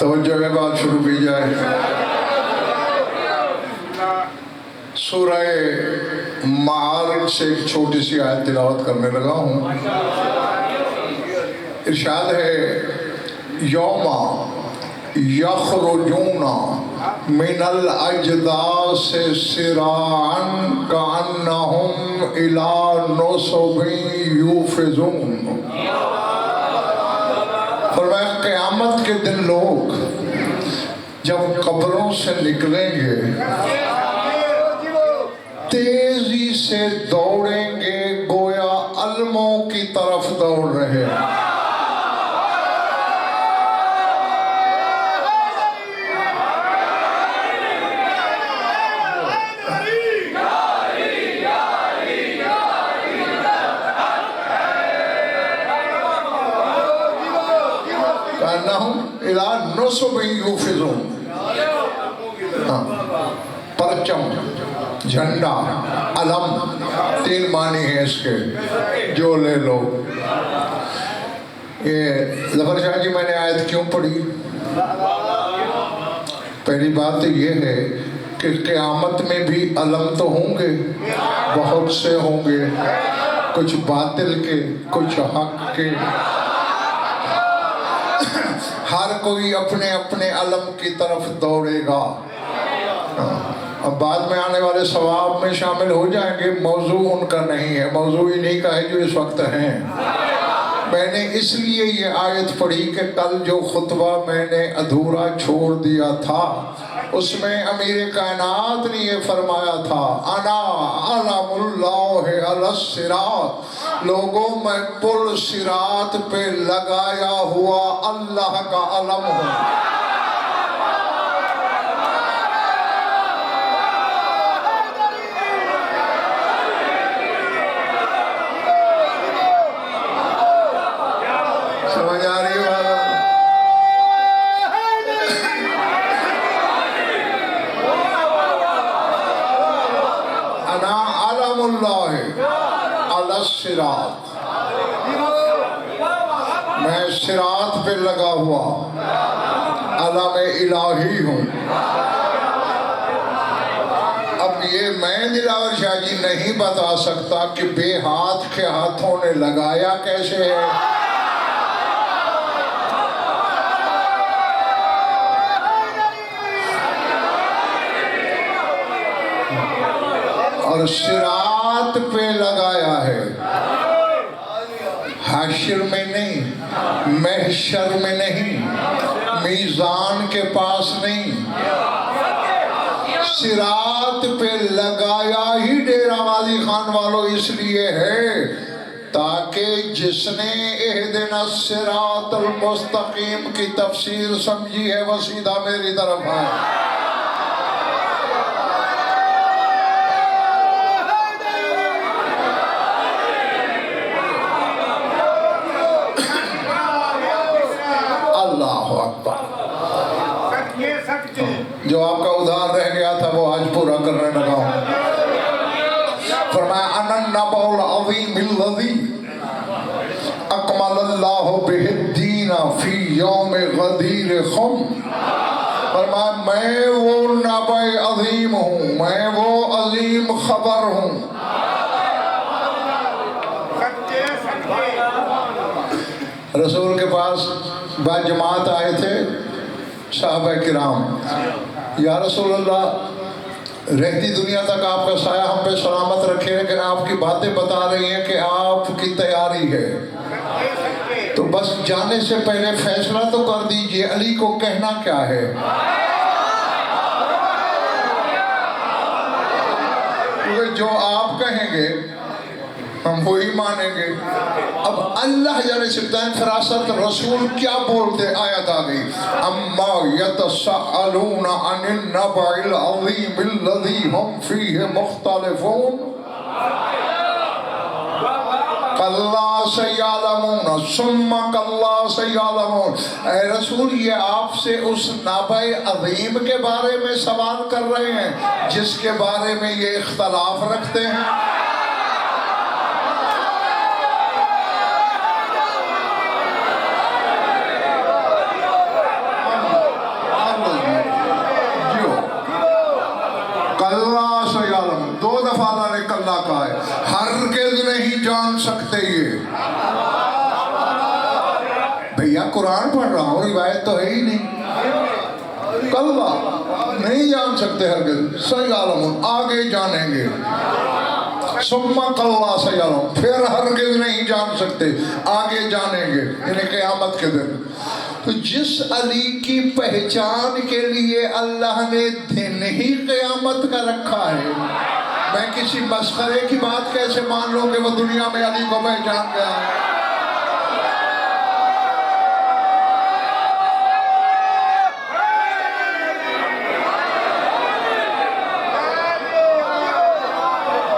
तवज्जो के बाद शुरू की जाए। सूरह मारिज से एक छोटी सी आयत तिलावत करने लगा हूँ। इरशाद है यौमा यखरुजूना मिनल अजदास सिराअन कअन्नहुम इला नुसबिन यूफिजून। फरमाया क़यामत के दिन लोग जब कब्रों से निकलेंगे तेजी से दौड़ेंगे गोया अलमों की तरफ दौड़ रहे। परचम, झंडा, अलम, तीन मानी है इसके, जो ले लो। ये जफर शाह जी मैंने आयत क्यों पढ़ी? पहली बात तो ये है कि क़यामत में भी अलम तो होंगे, बहुत से होंगे, कुछ बातिल के, कुछ हक के। हर कोई अपने अपने अलम की तरफ दौड़ेगा। अब बाद में आने वाले सवाब में शामिल हो जाएंगे। मौजू उनका नहीं है, मौजू इन्हीं का है जो इस वक्त हैं। मैंने इसलिए ये आयत पढ़ी कि कल जो खुतबा मैंने अधूरा छोड़ दिया था उसमें अमीर कायनात ने ये फरमाया था अना अलमुल्लाह अलस सिरात, लोगों मैं पुल सिरात पे लगाया हुआ अल्लाह का अलम हूँ। समझ आ रही है? अना अलमुल्लाह अलस सिरात, मैं सिरात पे लगा हुआ अलम इलाही हूँ। अब ये मैं दिलावर शाह जी नहीं बता सकता कि बेहाथ के हाथों ने लगाया कैसे है। और सिरात पे लगाया है, हाशिर में नहीं, महशर में नहीं, मीज़ान के पास नहीं, सिरात पे लगाया ही डेरा गाजी खान वालों इसलिए है ताकि जिसने इहदिना सिरातल मुस्तकीम की तफसीर समझी है वो सीधा मेरी तरफ आए। जो आपका उधार रह गया था वो आज पूरा करने लगा हूँ। फरमाया अनन्नबउल अज़ीमिल्लज़ी अकमलल्लाहु बिहिद्दीना फी यौम गदीर खुम। फरमाया मैं वो नबए अज़ीम हूँ, मैं वो अज़ीम खबर हूँ। रसूल के पास बाजमात आए थे साहबा किराम, या रसूल अल्लाह रहती दुनिया तक आपका साया हम पे सलामत रखे, लेकिन आपकी बातें बता रही हैं कि आपकी तैयारी है, तो बस जाने से पहले फैसला तो कर दीजिए अली को कहना क्या है। क्योंकि जो आप कहेंगे हम वही मानेंगे। अब अल्लाह जाने सकता है फरासत रसूल क्या बोलते, आयत आ गई अम्मा यतसअलूना अनिन नबइल अज़ीमिल्लज़ी हम फीहि मुख्तलिफून। कल्ला सयालमून सुम्मा कल्ला सयालमून। ऐ रसूल, ये आपसे उस नाबे अजीम के बारे में सवाल कर रहे हैं जिसके बारे में ये इख्तलाफ रखते हैं। दो दफा अल्लाह ने कल्ला कहा है, हरगिज़ नहीं जान सकते ये। भैया कुरान पढ़ रहा हूँ, रिवायत तो है ही नहीं। कल्ला नहीं जान सकते हरगिज़, सयालम आगे जानेंगे। सुम्मा कल्ला सयालम, फिर हरगिज़ नहीं जान सकते, आगे जानेंगे, यानी क़यामत के दिन। तो जिस अली की पहचान के लिए अल्लाह ने दिन ही क़यामत का रखा है, मैं किसी मस्खरे की बात कैसे मान लूं कि वो दुनिया में अली को पहचान गया है।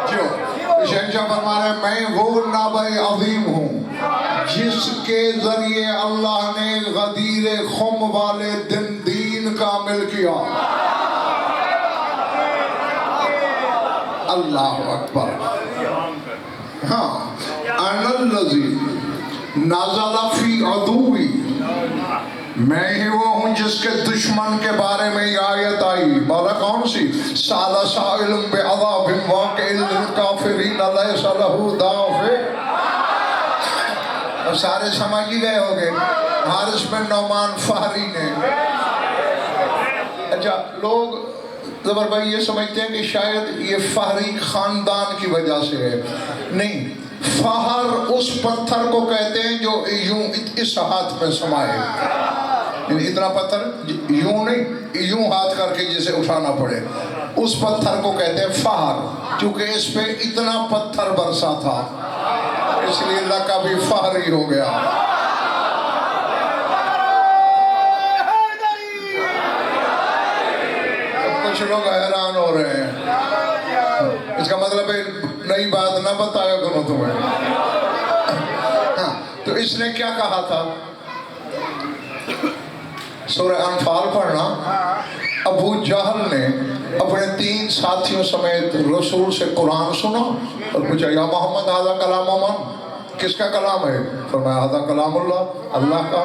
जो शहंशाह फरमा रहे, मैं वो नाबे अज़ीम हूँ जिसके जरिए अल्लाह ने गदीर खुम वाले दिन दीन कामिल किया। अल्लाह अकबर। हाँ, अनल्लज़ी नज़ला फ़ी अदुव्वी, मैं ही वो हूँ जिसके दुश्मन के बारे में ये आयत आई। मौला कौन सी? साला साइलुम बिअज़ाबिन वाक़िअन लिल-काफ़िरीन लैसा लहू दाफ़िअ। और सारे समझ ही गए होंगे, हारिस बिन नौमान फ़हरी ने। अच्छा, लोग ज़बर भाई ये समझते हैं कि शायद ये फ़हरी ख़ानदान की वजह से है। नहीं, फ़हर उस पत्थर को कहते हैं जो यूं इस हाथ में समाये, इतना पत्थर यूं नहीं, यूं हाथ करके जिसे उठाना पड़े, उस पत्थर को कहते हैं फ़हर। क्योंकि इस पे इतना पत्थर बरसा था, इसलिए अल्लाह का भी फ़हरी हो गया। कुछ लोग हैरान हो रहे हैं, इसका मतलब है नई बात ना बताया करो तुम्हें। हाँ, तो इसने क्या कहा था? सूरह अनफाल पढ़ना। अबू जहल ने अपने 3 साथियों समेत रसूल से कुरान सुना और पूछा, या मोहम्मद हाज़ा कलाम मन, किसका कलाम है? फरमाया हाज़ा कलामुल्लाह, अल्लाह का।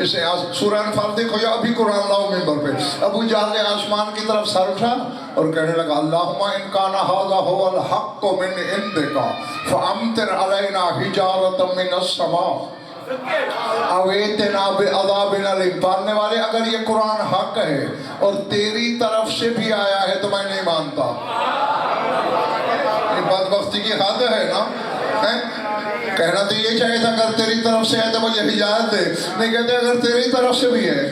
इसे सूरह अनफाल देखो या अभी कुरान लाओ मिंबर पे। अबू जहल ने आसमान की तरफ सर उठा और कहने लगा, अल्लाहुम्मा इन काना हाज़ा हुवल हक़्क़ु मिन इंदिका फ़अम्तिर अलैना हिजारतम मिनस समा अवेतना बिअज़ाबिन अलीम। पढ़ने वाले, अगर ये कुरान हक है और तेरी तरफ से भी आया है तो मैं नहीं मानता। ये बदबख्ती की हद है ना, है? कहना तो ये चाहिए था अगर तेरी तरफ से है तो मुझे हिजारत दे, नहीं कहते अगर तेरी तरफ से भी है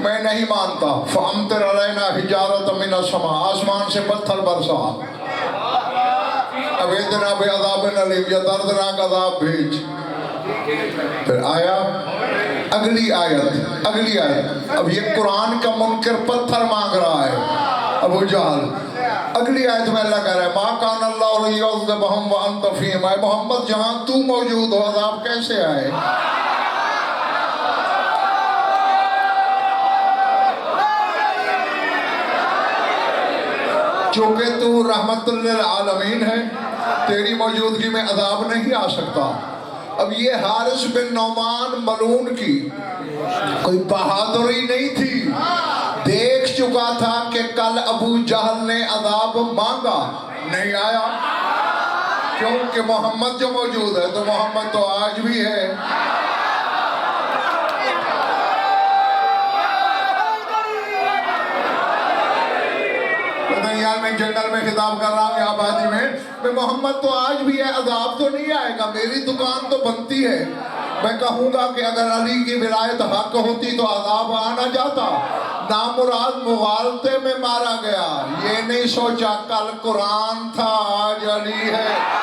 मैं नहीं मानता। फ़अम्तिर अलैना हिजारतम मिनस समा, आसमान से पत्थर बरसा। अवेतना बिअज़ाबिन अलीम, या दर्दनाक अज़ाब भेज। फिर आया अगली आयत, अगली आयत। अब ये कुरान का मुनकर पत्थर मांग रहा है अबू जहल। अगली आयत में अल्लाह कह रहा है, मा कान अल्लाहु लियुअज़्ज़िबहुम व अंत फ़ीहिम। मोहम्मद जहां तू मौजूद हो अज़ाब कैसे आए? चूंकि तू रहमतुल लिल आलमीन है, तेरी मौजूदगी में अज़ाब नहीं आ सकता। अब ये हारिस बिन नौमान मलून की कोई बहादुरी नहीं थी, देख चुका था कि कल अबू जहल ने अज़ाब मांगा, नहीं आया। क्योंकि मोहम्मद जो मौजूद है, तो मोहम्मद तो आज भी है। यार मैं जंगल में खिताब कर रहा हूँ आबादी में, मोहम्मद तो आज भी है, अज़ाब तो नहीं आएगा, मेरी दुकान तो बनती है। मैं कहूँगा कि अगर अली की विलायत हक होती तो अज़ाब आना जाता। नामुराद मुगालते में मारा गया, ये नहीं सोचा कल कुरान था आज अली है।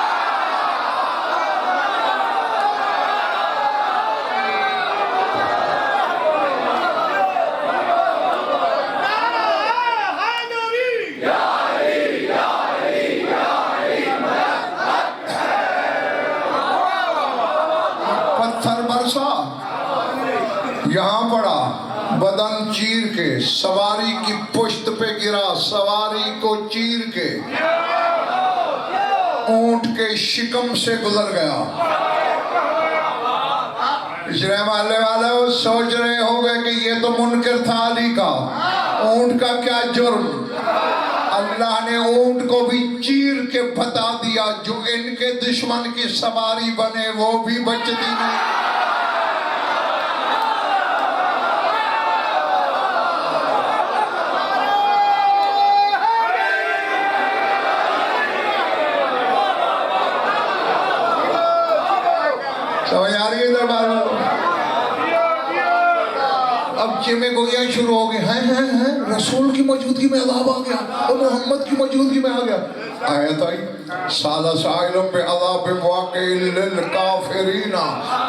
अरसा यहाँ पड़ा, बदन चीर के सवारी की पुश्त पे गिरा, सवारी को चीर के ऊंट के शिकम से गुजर गया। पिछले महल्ले वाले सोच रहे होंगे कि ये तो मुनकर था अली का, ऊंट का क्या जुर्म। अल्लाह ने ऊंट को भी चीर के बता दिया, जो इनके दुश्मन की सवारी बने वो भी बचती नहीं। समझ आ रही है दरबार में? अब चिमे गोइयां शुरू हो गई हैं, रसूल की मौजूदगी में अज़ाब आ गया और मोहम्मद की मौजूदगी में आ गया। आयत आई साला साइलों पे अज़ाब वाक़िल लिल काफिरीना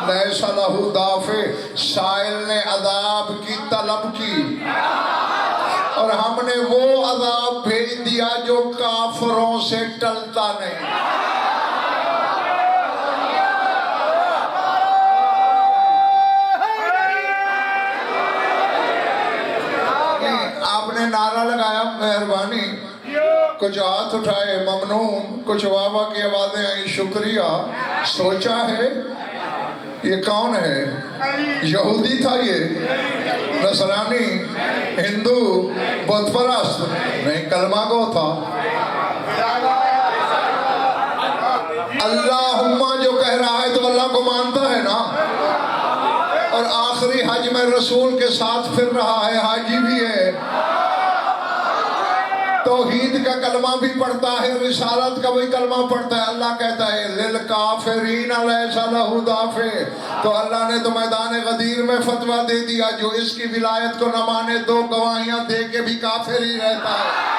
लैसा लहू दाफ़े। साइल ने अज़ाब की तलब की और हमने वो अज़ाब भेज दिया जो काफिरों से टलता नहीं। आपने नारा लगाया मेहरबानी, कुछ हाथ उठाए ममनून, कुछ वाह की आवाजें आई शुक्रिया। सोचा है ये कौन है? यहूदी था ये, नसरानी, हिंदू, बुतपरस्त नहीं, कलमा गो था। अल्लाहुम्मा जो कह रहा है तो अल्लाह को मानता है ना, और आखिरी हज में रसूल के साथ फिर रहा है, हाजी भी है, तौहीद का कलमा भी पढ़ता है, रिसालत का भी कलमा पढ़ता है। अल्लाह कहता है लिल काफिरीन लैसा लहू दाफ़े। तो अल्लाह ने तो मैदान गदीर में फतवा दे दिया, जो इसकी विलायत को न माने दो गवाहियां दे के भी काफिर ही रहता है।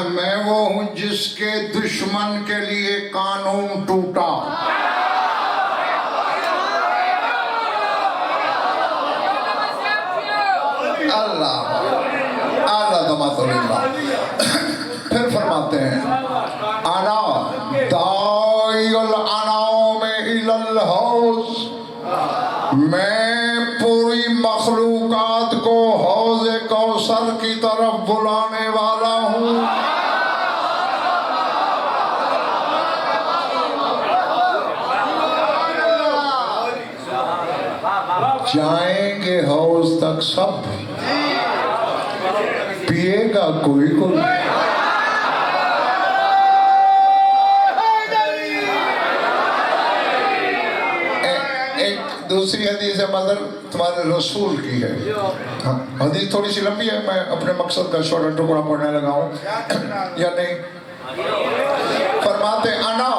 मैं वो हूं जिसके दुश्मन के लिए कानून टूटा। अल्लाह फिर फरमाते हैं अना दाइल अनाओ में इलल हौज, मैं पूरी मखलूकात को हौज़े कौसर की तरफ बुलाने वाला हूँ। जाएंगे हौज तक सब, पिएगा कोई कोई। दूसरी हदीस है मदर तुम्हारे रसूल की है। हाँ, हदीस थोड़ी सी लंबी है, मैं अपने मकसद का छोटा टुकड़ा पढ़ने लगा हूँ या नहीं। फरमाते अना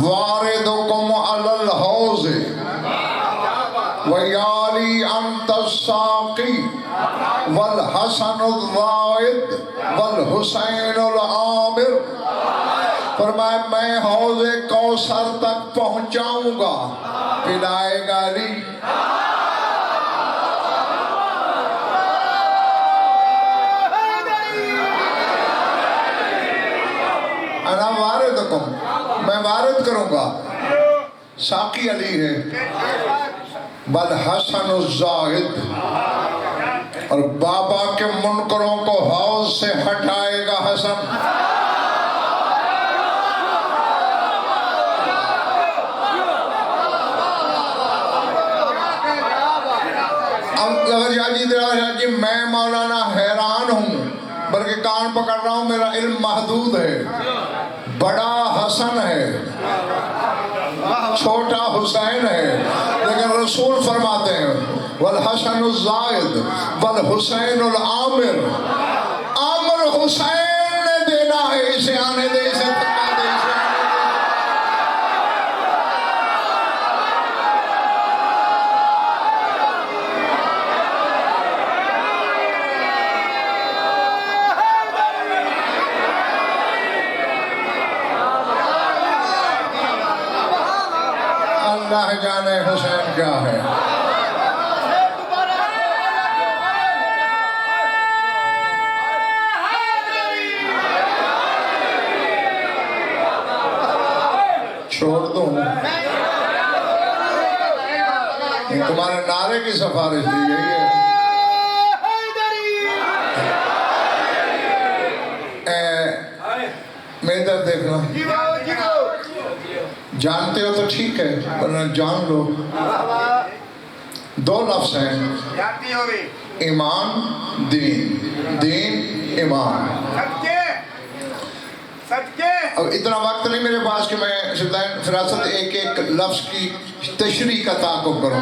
वारिदुकुम अलल हौज़ वयाली अंतस्साक़ी वल हसनुल ज़ाइद वल हुसैनुल आमिर। फरमाया मैं हौज़े कौसर तक पहुंचाऊंगा, पिलाएगा अली। अना वारिदुकुम, मैं वारिद करूंगा, साकी अली है। बल हसनुल ज़ाहिद, और बाबा के मुनकरों को हौज से हटाएगा हसन। जी मैं मौलाना हैरान हूँ, बल्कि कान पकड़ रहा हूँ, मेरा इल्म महदूद है। बड़ा हसन है, छोटा हुसैन है, लेकिन रसूल फरमाते हैं वल हसन ज़ायद वल हुसैन आमिर, आमिर हुसैन ने देना है, इसे आने दे, इसे थका दे, इसे अल्लाह जाने हुसैन क्या है। छोड़ दूं, तुम्हारे नारे की सिफारिश दी गई है। मेरी तरफ देखना, जानते हो तो ठीक है, वरना जान लो। दो लफ्ज हैं, ईमान दीन, दीन ईमान। अब इतना वक्त नहीं मेरे पास कि मैं फिरासत एक एक लफ्ज की तशरीह का ताक़ुब करूं।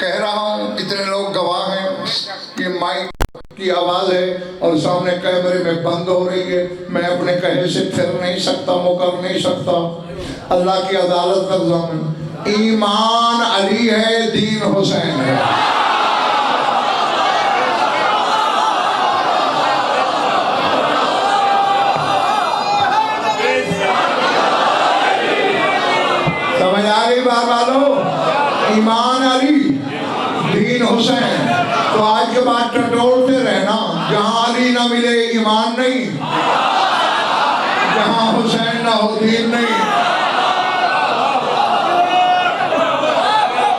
कह रहा हूं, इतने लोग गवाह हैं कि माइक की आवाज़ है और सामने कैमरे में बंद हो रही है, मैं अपने कहे से फिर नहीं सकता, मुकर नहीं सकता। अल्लाह की अदालत का ज़ामिन, ईमान अली है, दीन हुसैन है। समझ आ गई बात वालों? ईमान अली, दीन हुसैन। तो आज के बाद टटोलते रहना, जहां अली ना मिले ईमान नहीं, जहां हुसैन ना हो दीन नहीं।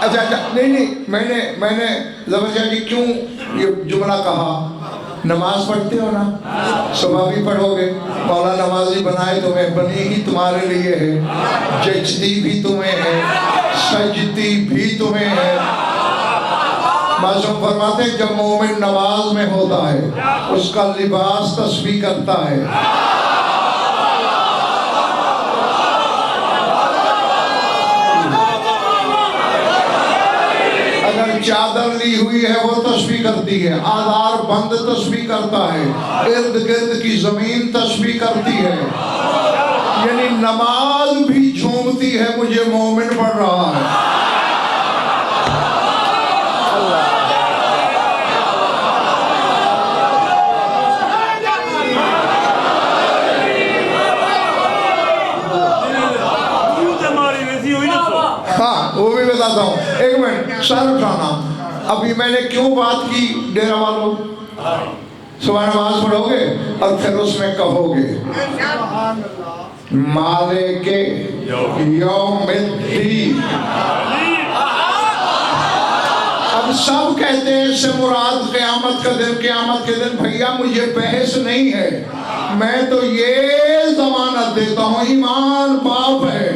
अच्छा, नहीं, मैंने जबरदस्ती जी क्यों ये जुमला कहा? नमाज पढ़ते हो ना, सुबह भी पढ़ोगे, मौला नमाजी बनाए तुम्हें, बनी ही तुम्हारे लिए है, जचती भी तुम्हें है, सजती भी तुम्हें है। मासूम फरमाते जब मोमिन नमाज में होता है, उसका लिबास तस्बीह करता है। अगर चादर ली हुई है वो तस्बीह करती है, आधार बंद तस्बीह करता है, इर्द गिर्द की जमीन तस्बीह करती है। यानी नमाज भी झूमती है, मुझे मोमिन पढ़ रहा है। हाँ, वो भी बताता हूँ, एक मिनट सर उठाना। अभी मैंने क्यों बात की डेरा वालों? सुबह नमाज पढ़ोगे और फिर उसमें कहोगे माले के यौमिद्दीन। अब सब कहते हैं इससे मुराद क़यामत का दिन, क़यामत के दिन। भैया मुझे बहस नहीं है, मैं तो ये जमानत देता हूँ, ईमान बाप है,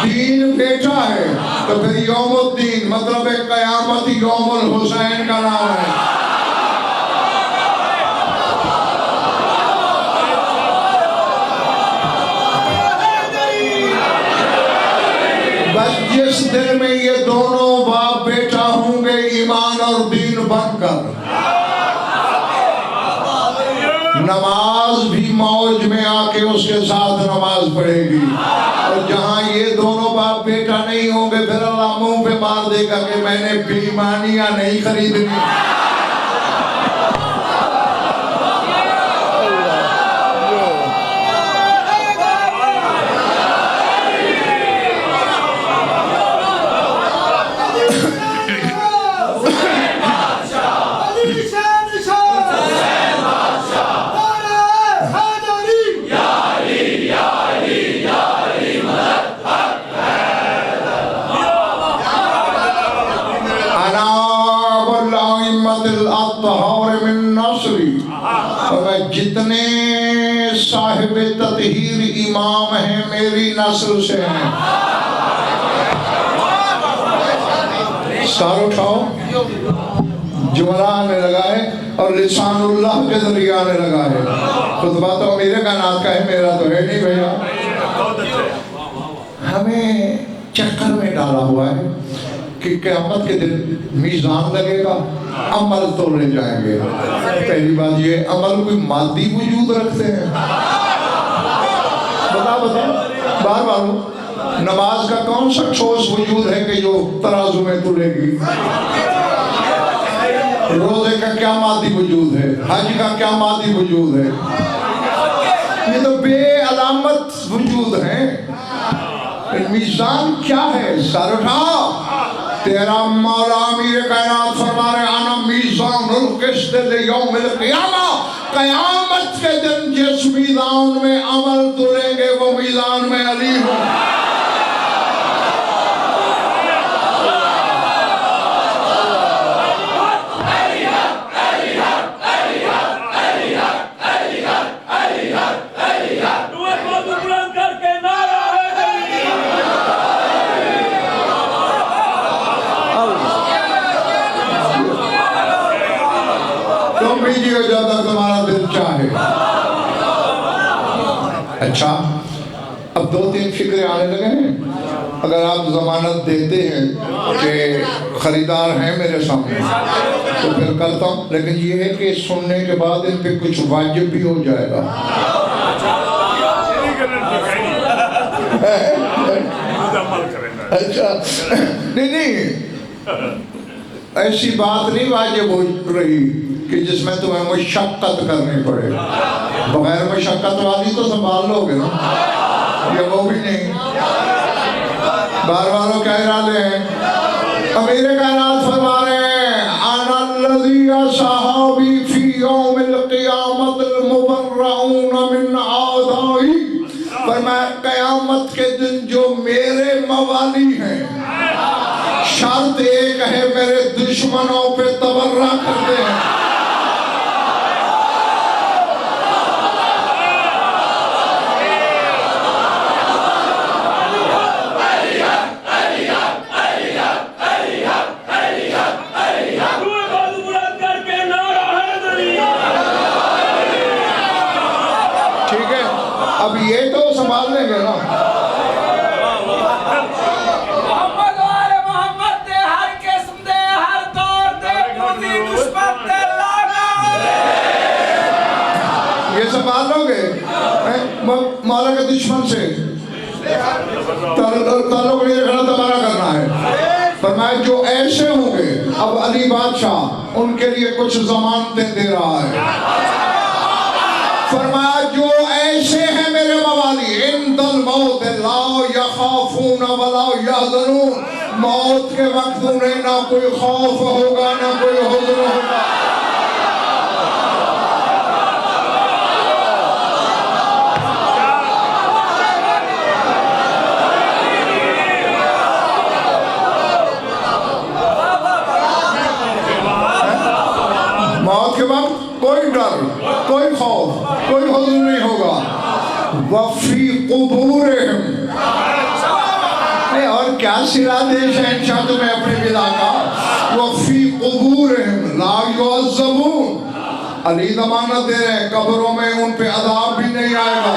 दीन बेटा है, तो फिर यौमुद्दीन मतलब है क़यामत, यौमुल हुसैन का नाम है। बस जिस दिन में ये दोनों बाप बेटा होंगे ईमान और दीन बनकर, नमाज भी मौज में आके उसके साथ नमाज पढ़ेगी। और जहां ये दोनों बाप बेटा नहीं होंगे, फिर अल्लाह मुंह पे मार देगा कि मैंने बेईमानियां नहीं खरीदनी। जितने साहिब ततहीर इमाम हैं मेरी नस्ल से हैं। सर उठाओ, जुमला आने लगा है और लिसानुल्लाह के जरिए आने लगा है। खुतबा तो मेरे का नात का है, मेरा तो है नहीं भैया। हमें चक्कर में डाला हुआ है कि क़यामत के दिन मीज़ान लगेगा, अमल तोले जाएंगे। पहली बात ये, अमल कोई मादी वजूद रखते हैं? बताओ बार बार, नमाज का कौन सा ठोस वजूद है कि जो तराजू में तुलेगी? रोजे का क्या मादी वजूद है? हज का क्या मादी वजूद है? ये तो बेअलामत वजूद है। मीज़ान क्या है? सर उठाओ, तेरा मौला अमीर कायनात फरमा रहे आना मीज़ानुल क़िस्त लियौमिल क़ियामा। क़यामत के दिन जिस मीज़ान में अमल तुलेंगे वो मीज़ान में अली हो। ज्यादा तुम्हारा दिल चाहे। अच्छा, अब 2-3 फिक्रे आने लगे हैं। अगर आप जमानत देते हैं कि खरीदार हैं मेरे सामने तो फिर करता हूँ, लेकिन ये है कि सुनने के बाद इन पे कुछ वाजिब भी हो जाएगा। अच्छा, नहीं, ऐसी बात नहीं वाजिब हो रही कि जिसमें तुम्हें मुशक्कत करनी पड़े। बगैर मुशक्कत वाली तो संभाल लोगे ना, ये वो भी नहीं। बार बार क्या इरादे हैं? अमीर कायनात फरमा रहे हैं अनल्लज़ी असहाबी फी यौमिल क़ियामतिल मुबर्रऊन मिन आदाई। फरमाया क़यामत के दिन जो मेरे मवाली हैं, शर्त एक है, मेरे दुश्मनों पे तबर्रा करते हैं। ठीक है, अब ये तो संभाल लेंगे ना। ये संभाल लोगे? मौला के दुश्मन से ताल्लुक नहीं रखना, दोबारा करना है। फरमाया जो ऐसे होंगे, अब अली बादशाह उनके लिए कुछ जमानतें दे रहा है। फरमाया जो ऐसे हैं मेरे मवाली, इंदल मौत ला यखाफून वला यहज़नून। मौत के वक्त उन्हें ना कोई खौफ होगा ना कोई हुज़्न होगा। मौत के वक्त कोई डर, कोई खौफ, कोई हुज़्न नहीं होगा। वफ़ी क़ुबूरिहिम, और क्या सिरा देश है इंशा तुम्हें अपने पिता का। वफ़ी क़ुबूरिहिम ला युअज़्ज़बून। अली ज़मानत दे रहे हैं, कब्रों में उन पे अज़ाब भी नहीं आएगा।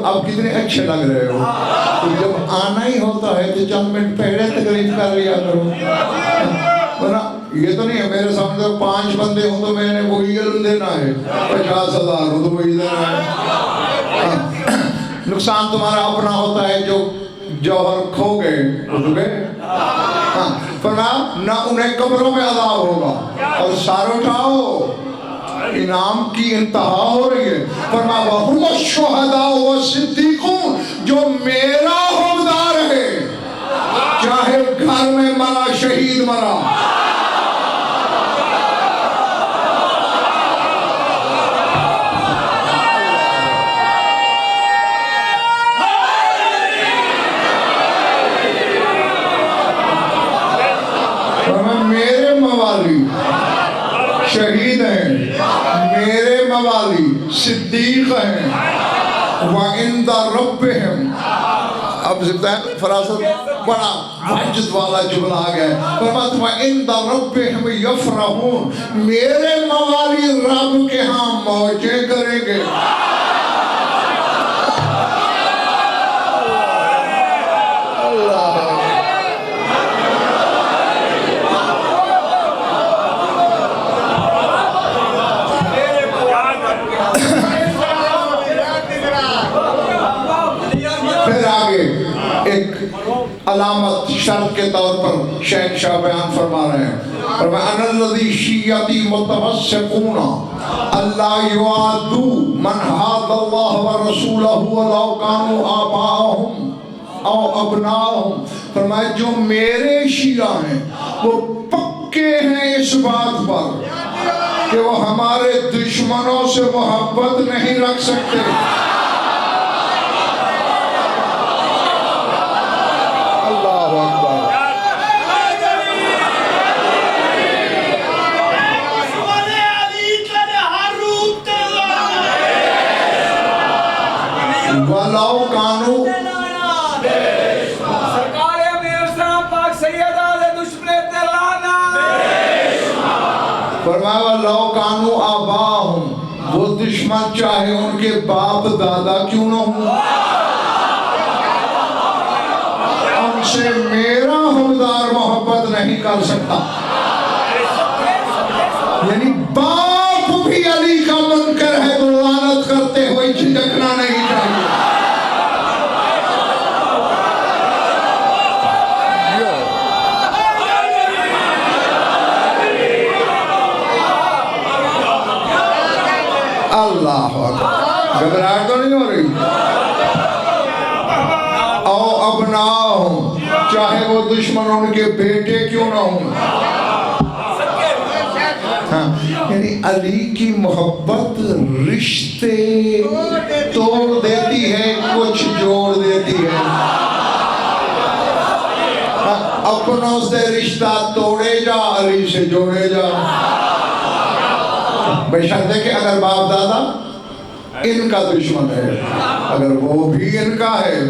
अब कितने अच्छे लग रहे हो। तो जब आना ही होता है तो चंद मिनट पहले तकलीफ कर लिया करो, वरना ये तो नहीं है मेरे सामने तो 5 बंदे हो तो मैंने वही इल्म देना है, 50,000 हो तो वही देना है। नुकसान तुम्हारा अपना होता है, जो जौहर खो गए फरमाया ना उन्हें कब्रों में अज़ाब होगा। और सार उठाओ, इनाम की इंतहा हो रही है। फरमाया वहुम शुहदा व सिद्दीकून, जो मेरा हकदार है, चाहे घर में मरा शहीद मरा। मवाली शहीद हैं, मेरे मवाली सिद्दीक हैं, व इंदा रब्बिहिम। अब फरासत बड़ा वजद वाला जुमला आ गया, फरमाते व इंदा रब्बिहिम यफरहून, मेरे मवाली रब के यहाँ मौजें करेंगे। अलामत शर्त के तौर पर शहंशाह बयान फरमा रहे हैं, और मैं अनल्लज़ी शियती मुतवस्सिक़ूना अल्लाह युआदू मन हादल्लाह व रसूलहू वलौ कानू आबाअहुम औ अबनाअहुम। फरमाया जो मेरे शिया हैं वो पक्के हैं इस बात पर कि वो हमारे दुश्मनों से मोहब्बत नहीं रख सकते। कानू आबाहुम, वो दुश्मन चाहे उनके बाप दादा क्यों न हो, उनसे मेरा हमदार मोहब्बत नहीं कर सकता। यानी बाप भी अली का मुनकर है तो लानत करते हुए झिझकना नहीं चाहिए। अल्लाह घबराहट तो नहीं हो रही। औ अबनाओ, चाहे वो दुश्मन उनके बेटे क्यों ना हो। हाँ, यानी अली की मोहब्बत रिश्ते तोड़ देती है, कुछ जोड़ देती है। अपनों से रिश्ता तोड़े जा, अली से जोड़े जा। बेशर्त है कि अगर बाप दादा इनका दुश्मन है, अगर वो भी इनका है,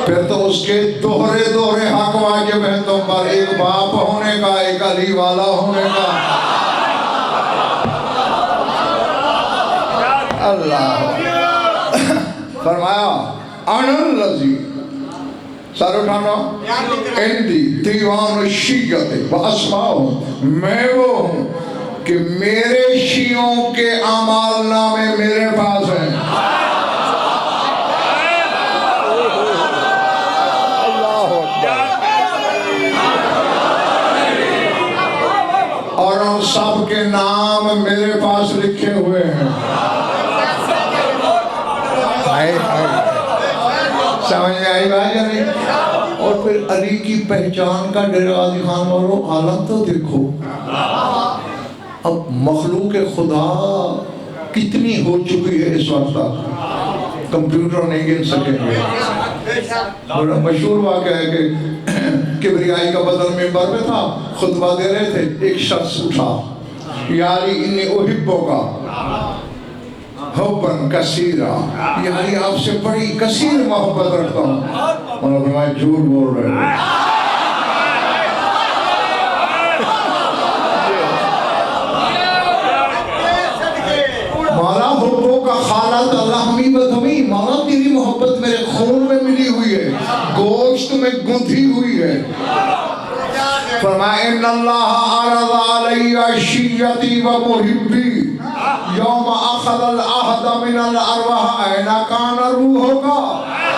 फिर तो उसके दोहरे दोहरे हक वाजिब है तुम पर, एक बाप होने का, एक अली वाला होने का। अल्लाह फरमाया अनल्लज़ी, सर उठाना, इंदी दीवान शियत व अस्माओ, मैं वो हूँ कि मेरे शियों के अमाल नामे मेरे पास हैं। और उन सब के नाम मेरे पास लिखे हुए हैं। समझ में आई बात या नहीं? और फिर अली की पहचान का डेरागाजी खान वालों आलम तो देखो। अब मखलूक खुदा कितनी हो चुकी है इस वक्त तक, कंप्यूटर नहीं गिन सकेंगे। बड़ा मशहूर वाक़या है कि किबरियाई का बदल मिंबर पे था, खुतबा दे रहे थे, एक शख्स उठा, यारी इन्नी उहिब्बो का हुब्बन कसीरा, यानी आपसे बड़ी कसीर मोहब्बत रखता हूँ। मतलब मैं झूठ बोल रहे हैं। मौला हुब्बो का खालत अल्लाहमी बदमी, मौला तेरी मोहब्बत मेरे खून में मिली हुई है, गोश्त में गुंथी हुई है। फरमाया इन्नल्लाह अरज़ा अलैया शियती व मुहिब्बी यौम अखज़ल अहद मिनल अरवाह ऐना कान रूहोगा।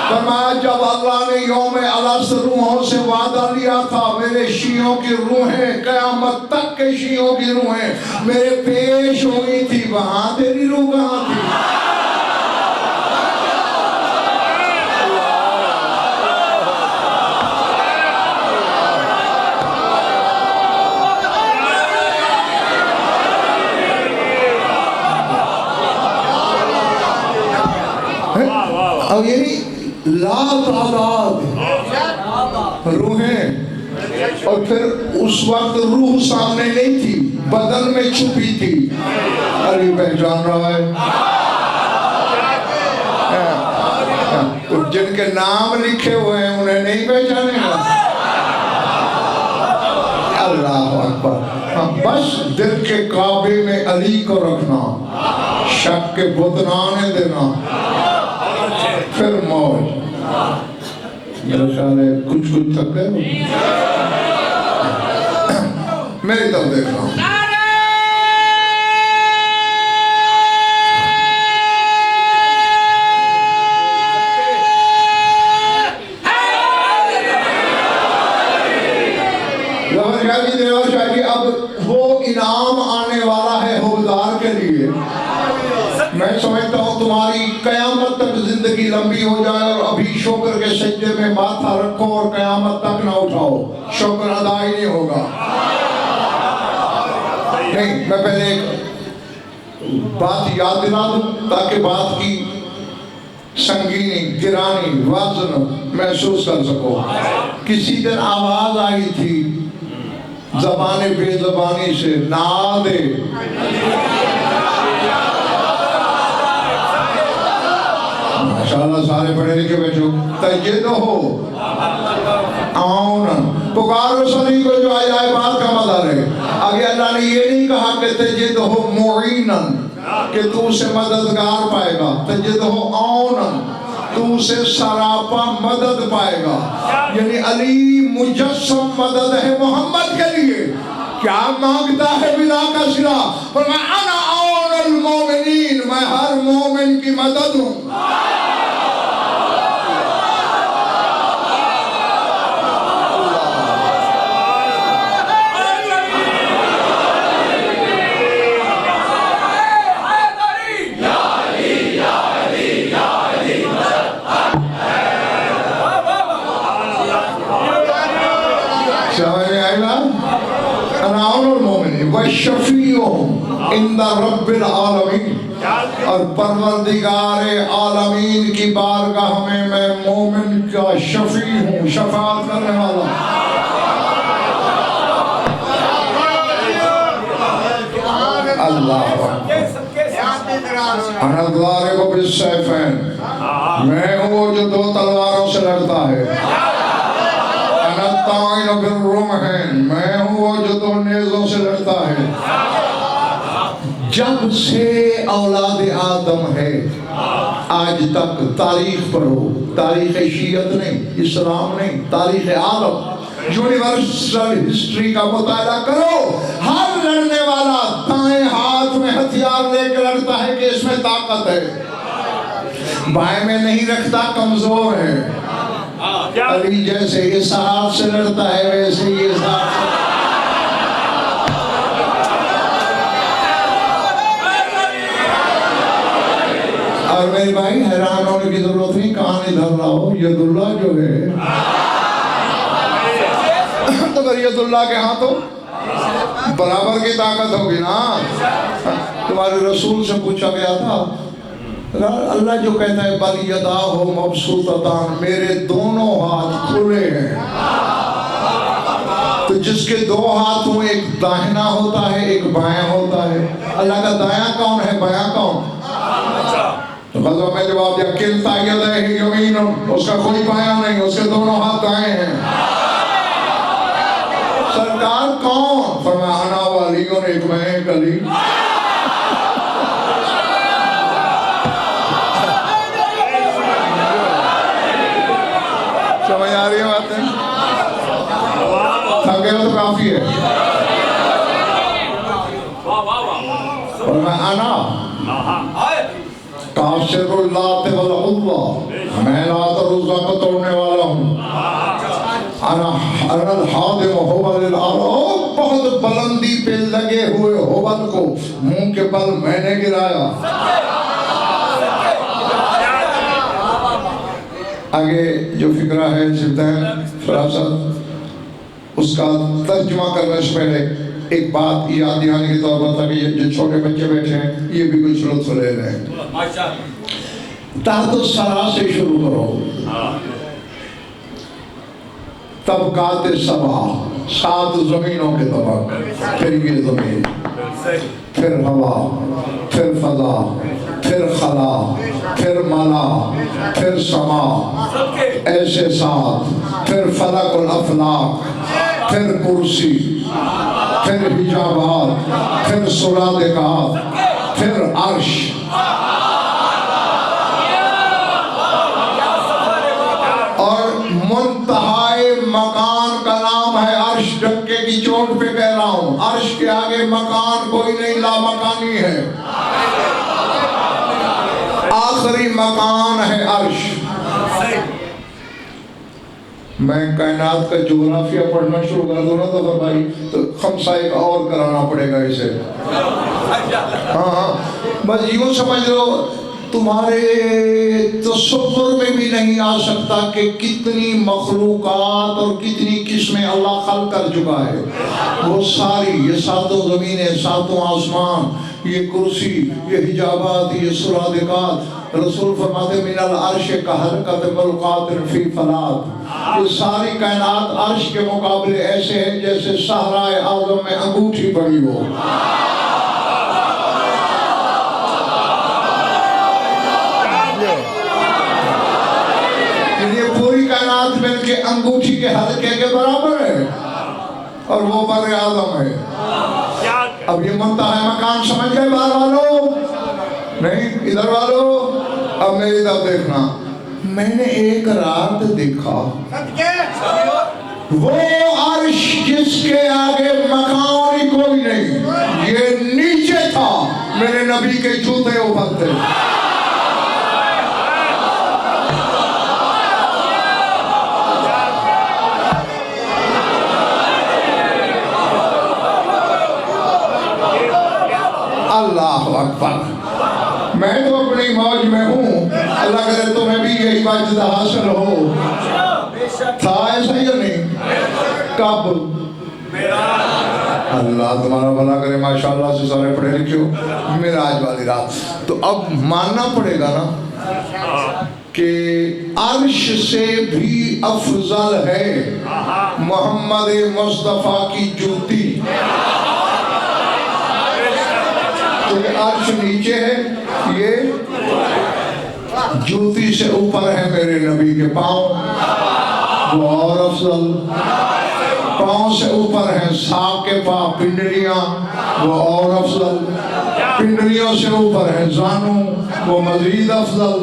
फरमाया जब अल्लाह ने यौम अलस रूहों से वादा लिया था, मेरे शियों की रूहें, क़यामत तक के शियों की रूहें मेरे पेश हुई थी, वहाँ तेरी रूह कहाँ थी? अब यही लातादाद रूहें और फिर उस वक्त रूह सामने नहीं थी, बदन में छुपी थी। अली पहचान रहा है। तो जिनके नाम लिखे हुए हैं उन्हें नहीं पहचानेगा। अल्लाह अकबर। बस दिल के काबे में अली को रखना, शक के बुत ना आने देना, फिर मौज। मेरे ख्याल है कुछ थक गए। मेरी तरफ देखना। अब वो इनाम आने वाला है हौलदार के लिए। मैं समझता हूँ तुम्हारी कयामत तक जिंदगी लंबी हो जाए और अभी शुक्र के सज्जे में माथा रखो और कयामत तक ना उठाओ, शुक्र अदा ही नहीं होगा। नहीं, मैं पहले एक बात याद दिला दूं ताकि बात की संगीनी, गिरानी, वजन महसूस कर सको। किसी दिन आवाज आई थी ज़बाने बेज़बानी से, ना दे। माशाल्लाह सारे पढ़े लिखे बच्चों, तजिद हो आउन, पुकारो सभी को जो आए बात का मजा है। आगे अल्लाह ने ये नहीं कहा कि तजिद हो मुईनन, कि तू उसे मददगार पाएगा। तजिद हो आउनन, तू उसे सरापा मदद पाएगा। यानी अली मुजस्सम मदद है मोहम्मद के लिए। क्या मांगता है बिला का सिला, पर मैं अना औनुल मोमिनीन, मैं हर मोमिन की मदद हूँ। और परवरदिगारे आलमीन की बारगाह में मैं मोमिन का शफी हूँ, शफाअत करने वाला। अल्लाह मैं हूँ जो दो तलवारों से लड़ता है। मैं हूँ वो जो दो नेज़ों से लड़ता है। जब से औलाद आदम है आज तक तारीख पढ़ो, तारीख शीयत नहीं, इस्लाम नहीं, तारीख आलम, यूनिवर्सल हिस्ट्री का मुताला करो। हर लड़ने वाला दाएं हाथ में हथियार लेकर लड़ता है कि इसमें ताकत है, बाएं में नहीं रखता, कमजोर है। अली जैसे इस हाथ से लड़ता है वैसे ही इस हाथ से। और मेरे भाई हैरान होने की जरूरत नहीं, कान इधर लाओ। यदुल्ला जो है तो अगर यदुल्ला के हाथों बराबर की ताकत होगी ना। तुम्हारे रसूल से पूछा गया था, अल्लाह जो कहता है बल यदा हो मबसूततान, मेरे दोनों हाथ खुले हैं। तो जिसके दो हाथ हो, एक दाहिना होता है एक बायां होता है। अल्लाह का दायां कौन है, बायां कौन? तो गज़वा में जवाब दिया किल्ता यदैहि यमीन, उसका कोई बायां नहीं, उसके दोनों हाथ दाएं हैं। सरकार कौन? फरमाया अना वाली और एक मैं एक अली। समझ आ रही है बातें? थक गए तो काफी है। और मैं आना मैं लात रुज़्ज़ा को तोड़ने वाला हूँ। बहुत बुलंदी पे लगे हुए होबल को मुंह के बल मैंने गिराया। आगे जो फिक्रा है फिरासत, उसका तर्जुमा करने से पहले एक बात याद दिलाने के तौर पर, ताकि जो छोटे बच्चे बैठे हैं ये भी कुछ लुत्फ ले रहे हैं। ताहतो सरा से शुरू करो, तबकात सबा, 7 जमीनों के तबक, फिर ये जमीन, फिर हवा, फिर फजा, फिर खला, फिर मला, फिर समा, ऐसे 7, फिर फलक और अफलाक, फिर कुर्सी, फिर हिजाबात, फिर सुरादिकात, फिर अर्श। और मुंतहाए मकान का नाम है अर्श। डंके की चोट पे कह रहा हूं, अर्श के आगे मकान कोई नहीं, लामकानी है। आखिरी मकान है अर्श। मैं कायनात का ज्योग्राफिया पढ़ना शुरू कर दूँ ना तो भाई तो खमसा एक और कराना पड़ेगा इसे। हाँ, बस यूं समझ लो, तुम्हारे तसव्वुर में भी नहीं आ सकता कि कितनी मखलूकात और कितनी किस्में अल्लाह खल कर चुका है। वो सारी, ये 7 ज़मीनें, 7 आसमान, ये कुर्सी, ये हिजाबात, ये सुरादिकात। रसूल फरमाते मिनल अर्श का हरकत मलकातिन फी फलात। ये सारी कायनात अर्श के मुकाबले ऐसे है जैसे सहराए आज़म में अंगूठी पड़ी हो। ये पूरी कायनात मिलके अंगूठी के हल्के के बराबर है और वो बर आज़म है। अब ये मुंतहा मकान समझ गए बाहर वालों? नहीं, इधर वालों अब मेरी तरफ देखना। मैंने एक रात देखा वो अर्श जिसके आगे मकान ही कोई नहीं, ये नीचे था, मेरे नबी के जूते ऊपर थे। अल्लाह अकबर। मैं तो अपनी मौज में हूँ, अल्लाह करे तुम्हें भी यही बात हासिल हो। था ऐसा या नहीं? कब? अल्लाह तुम्हारा भला करे, माशाल्लाह से सारे पढ़े लिखे हो। मेराज वाली रात। तो अब मानना पड़ेगा ना कि अर्श से भी अफजल है मोहम्मद मुस्तफा की जूती। तो ये अर्श नीचे है, ये जूती से ऊपर है मेरे नबी के पाँव, वो और अफजल। पाँव से ऊपर है साक के पाँव, पिंडलियाँ, वो और अफजल। पिंडलियों से ऊपर है जानू, वो मजीद अफजल।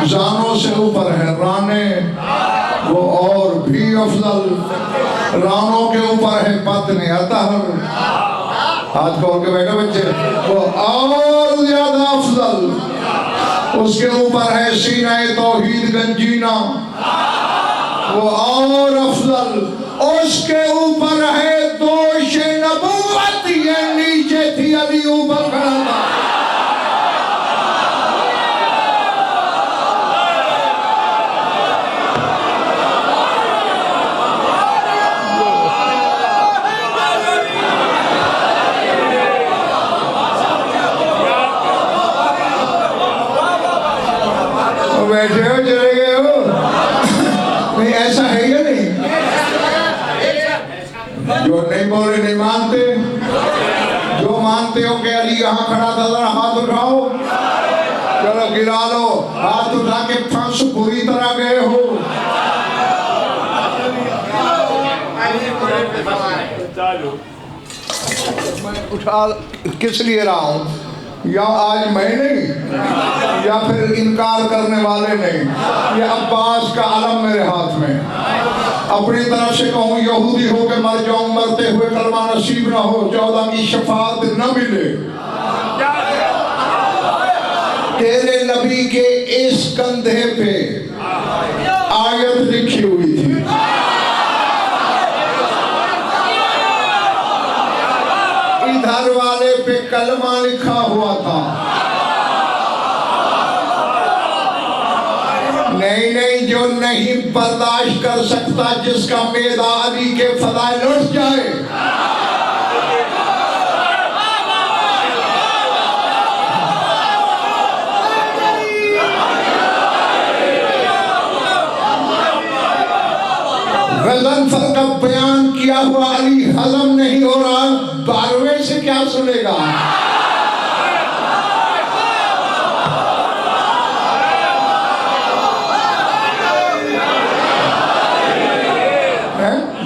जानों से ऊपर है राने, वो और भी अफजल। रानों के ऊपर है बतन अतहर, हाथ खोल के बैठो बच्चे, वो और ज्यादा अफजल। उसके ऊपर है सीना तौहीद गंजीना, वो और अफजल। उसके ऊपर है दोष नबुव्वत, ये नीचे थी, अली ऊपर खड़ा था। बैठे हो, चले गए हो? नहीं, ऐसा है या नहीं? जो नहीं बोले नहीं मानते, जो मानते हो कि अली यहाँ खड़ा था, जरा हाथ उठाओ। चलो गिरा लो, हाथ उठा के फंस पूरी तरह गए हो। उठा किस लिए रहा हूँ? या आज मैं नहीं, या फिर इनकार करने वाले नहीं, ये अब्बास का अलम मेरे हाथ में। अपनी तरफ से कहूँ यहूदी हो के मर जाऊं, मरते हुए कलमा नसीब ना हो, 14 की शफाअत न मिले। तेरे नबी के इस कंधे पे आयत लिखी हुई थी, इधर वाले पे कलमा लिखा हुआ था। नहीं नहीं, जो नहीं बर्दाश्त कर सकता, जिसका मेदा अली के फदाइल उठ जाए, गज़नफ़र का बयान किया हुआ अली हजम नहीं हो रहा, 12वें से क्या सुनेगा?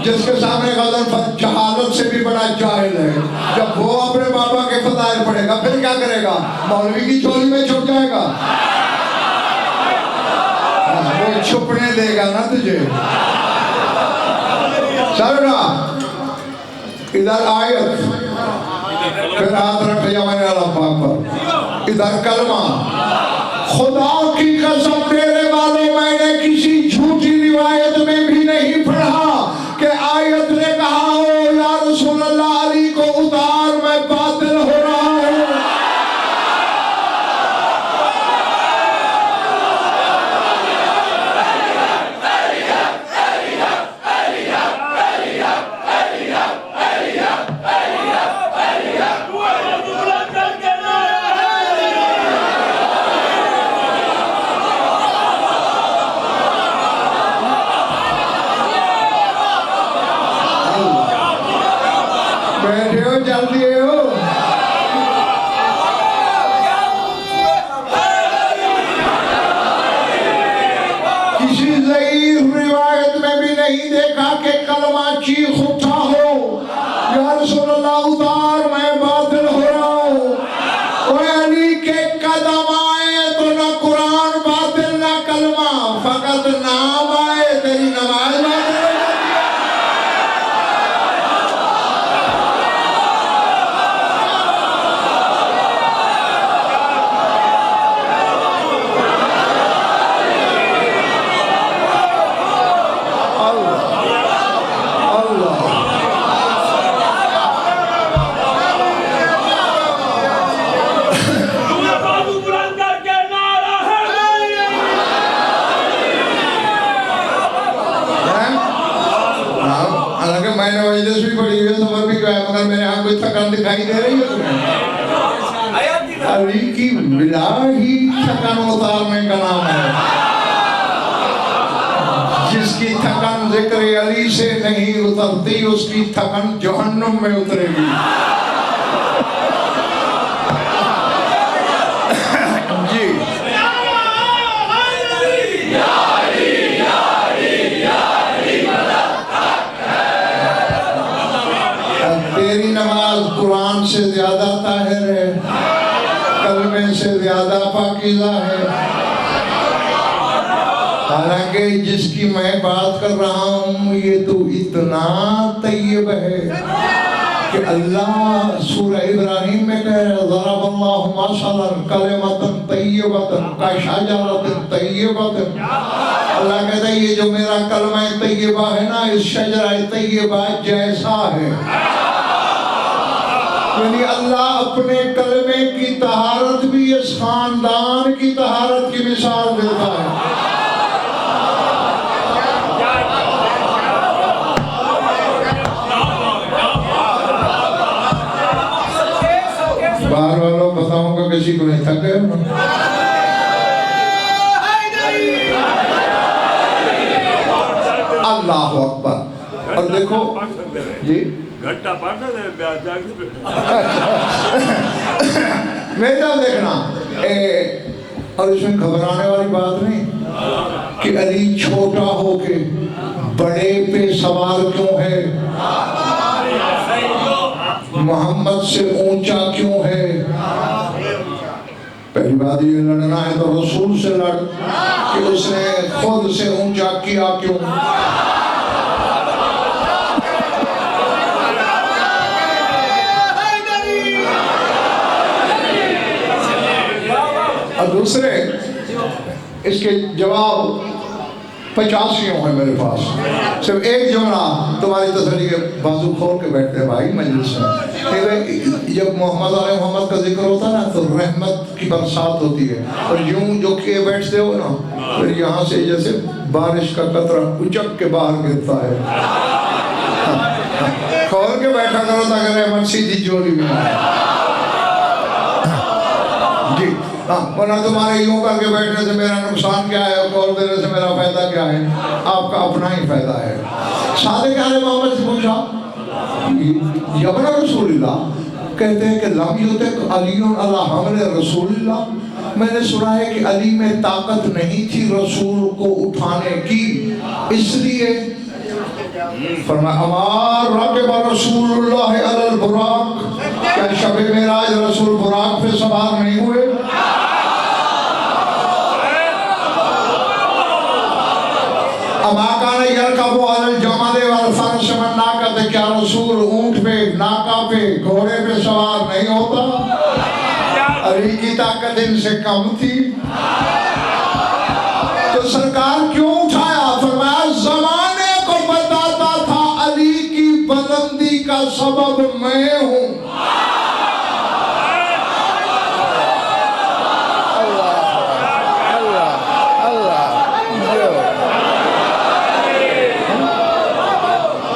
जिसके सामने गज़नफ़र जहालत से भी बड़ा जाहिल है, जब वो अपने बाबा के फज़ाइल पढ़ेगा फिर क्या करेगा? मौलवी की झोली में छुप जाएगा। वो छुपने देगा ना तुझे। चलो इधर आयत, फिर हाथ रख लिया मैंने अल्लाह पाक पर, इधर कलमा। खुदा की कसम मेरे वालों, मैंने किसी झूठी रिवायत में भी नहीं पढ़ा कि आयत ने कहा हो या रसूल अल्लाह अली को उतार, मैं बातिल हो रहा हूँ। बैठे हो, जल्दी हो। किसी ज़ईफ़ रिवायत में भी नहीं देखा कि कलमा चीख उठा हो या रसूल अल्लाह उतार, मैं बातिल हो रहा हूँ। ओए अली के कदम आए तो ना कुरान बातिल ना कलमा, फकत नाम आए तेरी नमाज बातिल। मैंने वजह भी पड़ी हुई है, समझ भी गया, मगर मेरे यहाँ कोई थकान दिखाई दे रही है तुम्हें? अली की विला ही थकान उतारने का नाम है। जिसकी थकान जिक्र अली से नहीं उतरती, उसकी थकान जहन्नुम में उतरेगी। जी तेरी नमाज कुरान से ज्यादा ताहिर है, कलमे से ज्यादा पाकीज़ा है। हालांकि जिसकी मैं बात कर रहा हूँ ये तो इतना तय्यब है कि अल्लाह सूरह इब्राहिम में कह रहा है, ज़रबल्लाहु मसलन कलिमतन तय्यबतन कशजरतिन तय्यबतिन। अल्लाह कहता है ये जो मेरा कलमा तय्यबा है ना, इस शजरा तय्यबा जैसा है। यानी अल्लाह अपने कलमे की तहारत भी इस खानदान की तहारत की मिसाल देता है। बाहर वालों बताऊंगा, किसी को नहीं थके। अल्लाह अकबर। और देखो जी मेरा देखना और इसमें घबराने वाली बात नहीं कि अली छोटा होके बड़े पे सवार क्यों है, मोहम्मद से ऊंचा क्यों है। पहली बात ये लड़ना है तो रसूल से लड़ कि उसने खुद से ऊंचा किया क्यों। और दूसरे इसके जवाब 50 है मेरे पास। सिर्फ एक जुमला तुम्हारी तसल्ली के बाजू खोल के बैठते हैं भाई मजलिस में। जब मोहम्मद का जिक्र होता है ना तो रहमत की बरसात होती है, और यूं जो किए बैठते हो ना, फिर यहाँ से जैसे बारिश का कतरा उचक के बाहर गिरता है। खोल के बैठा करो ताकि रहमत सीधी जोली में आए। जी हाँ, वरना तुम्हारे यूं करके बैठने से मेरा नुकसान क्या है, कॉल देने से मेरा फायदा क्या है? आपका अपना ही फायदा है। सादिक आले मोहम्मद से पूछा यमन रसूलुल्लाह, कहते हैं कि लम युतिक अलीउन अला हमले रसूलुल्लाह, मैंने सुना है कि अली में ताकत नहीं थी रसूल को उठाने की, इसलिए फरमाया अमार राकिब रसूलुल्लाह अलल बुराक, क्या शब मेराज रसूल बुराक पे सवार नहीं हुए? अमाकान यरकबु अलल जमल वल फरस वन नाकत, क्या रसूल ऊंट पे, नाका पे, घोड़े पे सवार नहीं होता? अली की ताकत इनसे कम थी, तो सरकार क्यों उठाया? फरमाया जमाने को बताता था अली की बुलंदी का सबब मैं हूं।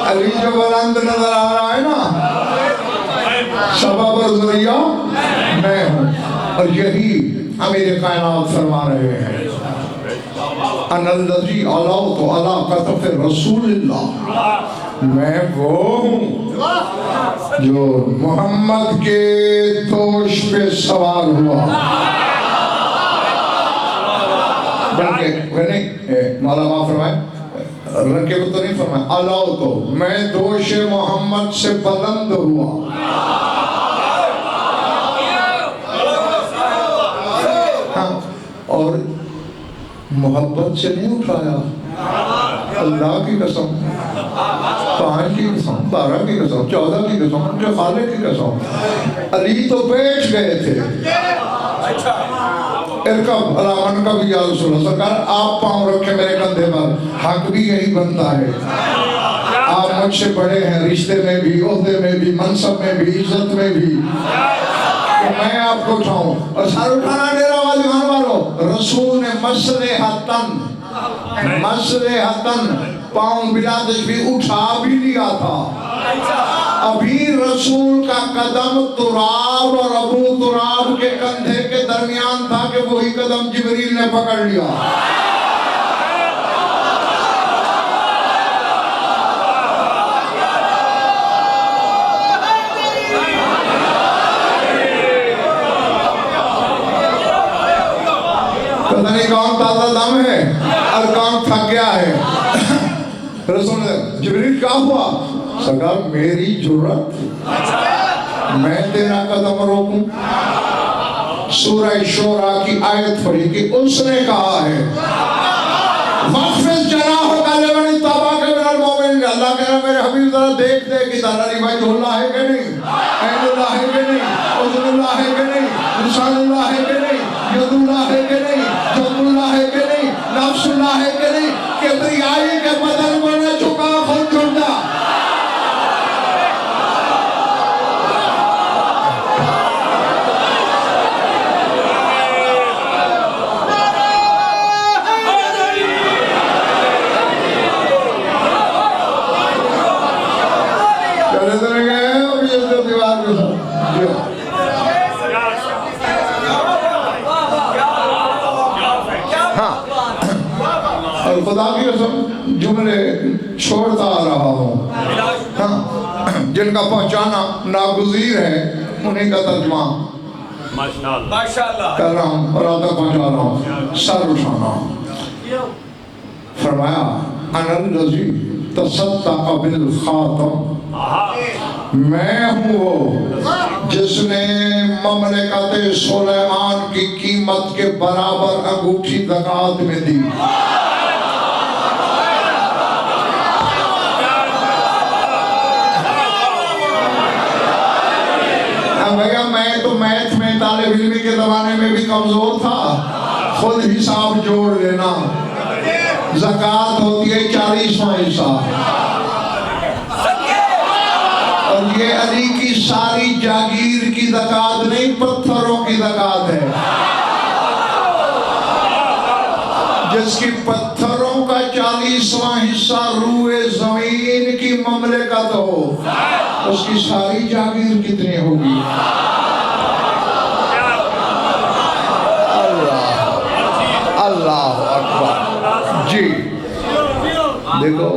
अली जो बुलंद नजर आ रहा है ना, सबब और जरिया मैं हूं। और यही अमीर कायनात फरमा रहे हैं अनल्लज़ी अला तो अला कतफ़ रसूलिल्लाह, मैं वो हूं जो मोहम्मद के तोश पे सवार हुआ। नहीं मौलाना फरमाए रखे को तो नहीं फरमाया, अलाउ तो मैं दोष मोहम्मद से बुलंद हुआ। हाँ, और मोहब्बत से नहीं उठाया, अल्लाह की कसम, 5 की कसम, 12 की कसम, 14 की कसम, उनके खाले की कसम, अली तो बैठ गए थे। अलामन का भी याद सुनो, सरकार आप पाँव रखे मेरे कंधे पर, हक भी यही बनता है। आप मुझसे बड़े हैं, रिश्ते में भी, ओहदे में भी, मनसब में भी, इज्जत में भी, तो मैं आपको उठाऊं। और सर उठाना डेरा वाली वालों, रसूल ने मसले हतन पाँव बिलादश भी उठा भी लिया था। अभी रसूल का कदम तुराब और अबू तुराब के कंधे के दरमियान था कि वही कदम जिब्रील ने पकड़ लिया। पता नहीं कौन ताजा दम है और कौन थक गया है। रसूल ने जिब्रील क्या हुआ? सरकार मेरी जुर्रत, मैं तेरा कदम रोकूं? सूरह शोरा की आयत पढ़ी कि उसने कहा है अल्लाह कह रहा मेरे हबीब जरा देख दे कि दादारी भाई झोला है कि नहीं, ऐनुल्लाह है कि नहीं, उज़ुल्लाह है कि नहीं, इंसानुल्लाह है कि नहीं, यदुल्लाह है कि नहीं, जमुल्लाह है कि नहीं, नफ्सुल्लाह है कि नहीं, किब्रियाई के बदन को न झुका खुद झुका। खुदा की कसम जुमले छोड़ता आ रहा हूँ, हाँ, जिनका पहुँचाना नागुज़ीर है उन्हीं का तर्जुमा माशाअल्लाह कर रहा हूँ और आधा पहुँचा रहा हूँ। सर उठाना फरमाया अनल्लज़ी तसद्दक़ बिल खातम, मैं हूँ वो जिसने ममलकत सुलेमान की कीमत के बराबर अंगूठी ज़कात में दी। भैया मैं तो मैथ में तालिब इल्मी के जमाने में भी कमजोर था, खुद हिसाब जोड़ लेना। ज़कात होती है 40वां हिस्सा, और ये अली की सारी जागीर की ज़कात नहीं, पत्थरों की ज़कात है। जिसकी पत्थरों का 40वां हिस्सा रूए जमीन की ममलकत हो, उसकी सारी जागीर कितनी होगी? अल्लाह अल्लाह अकबर। जी देखो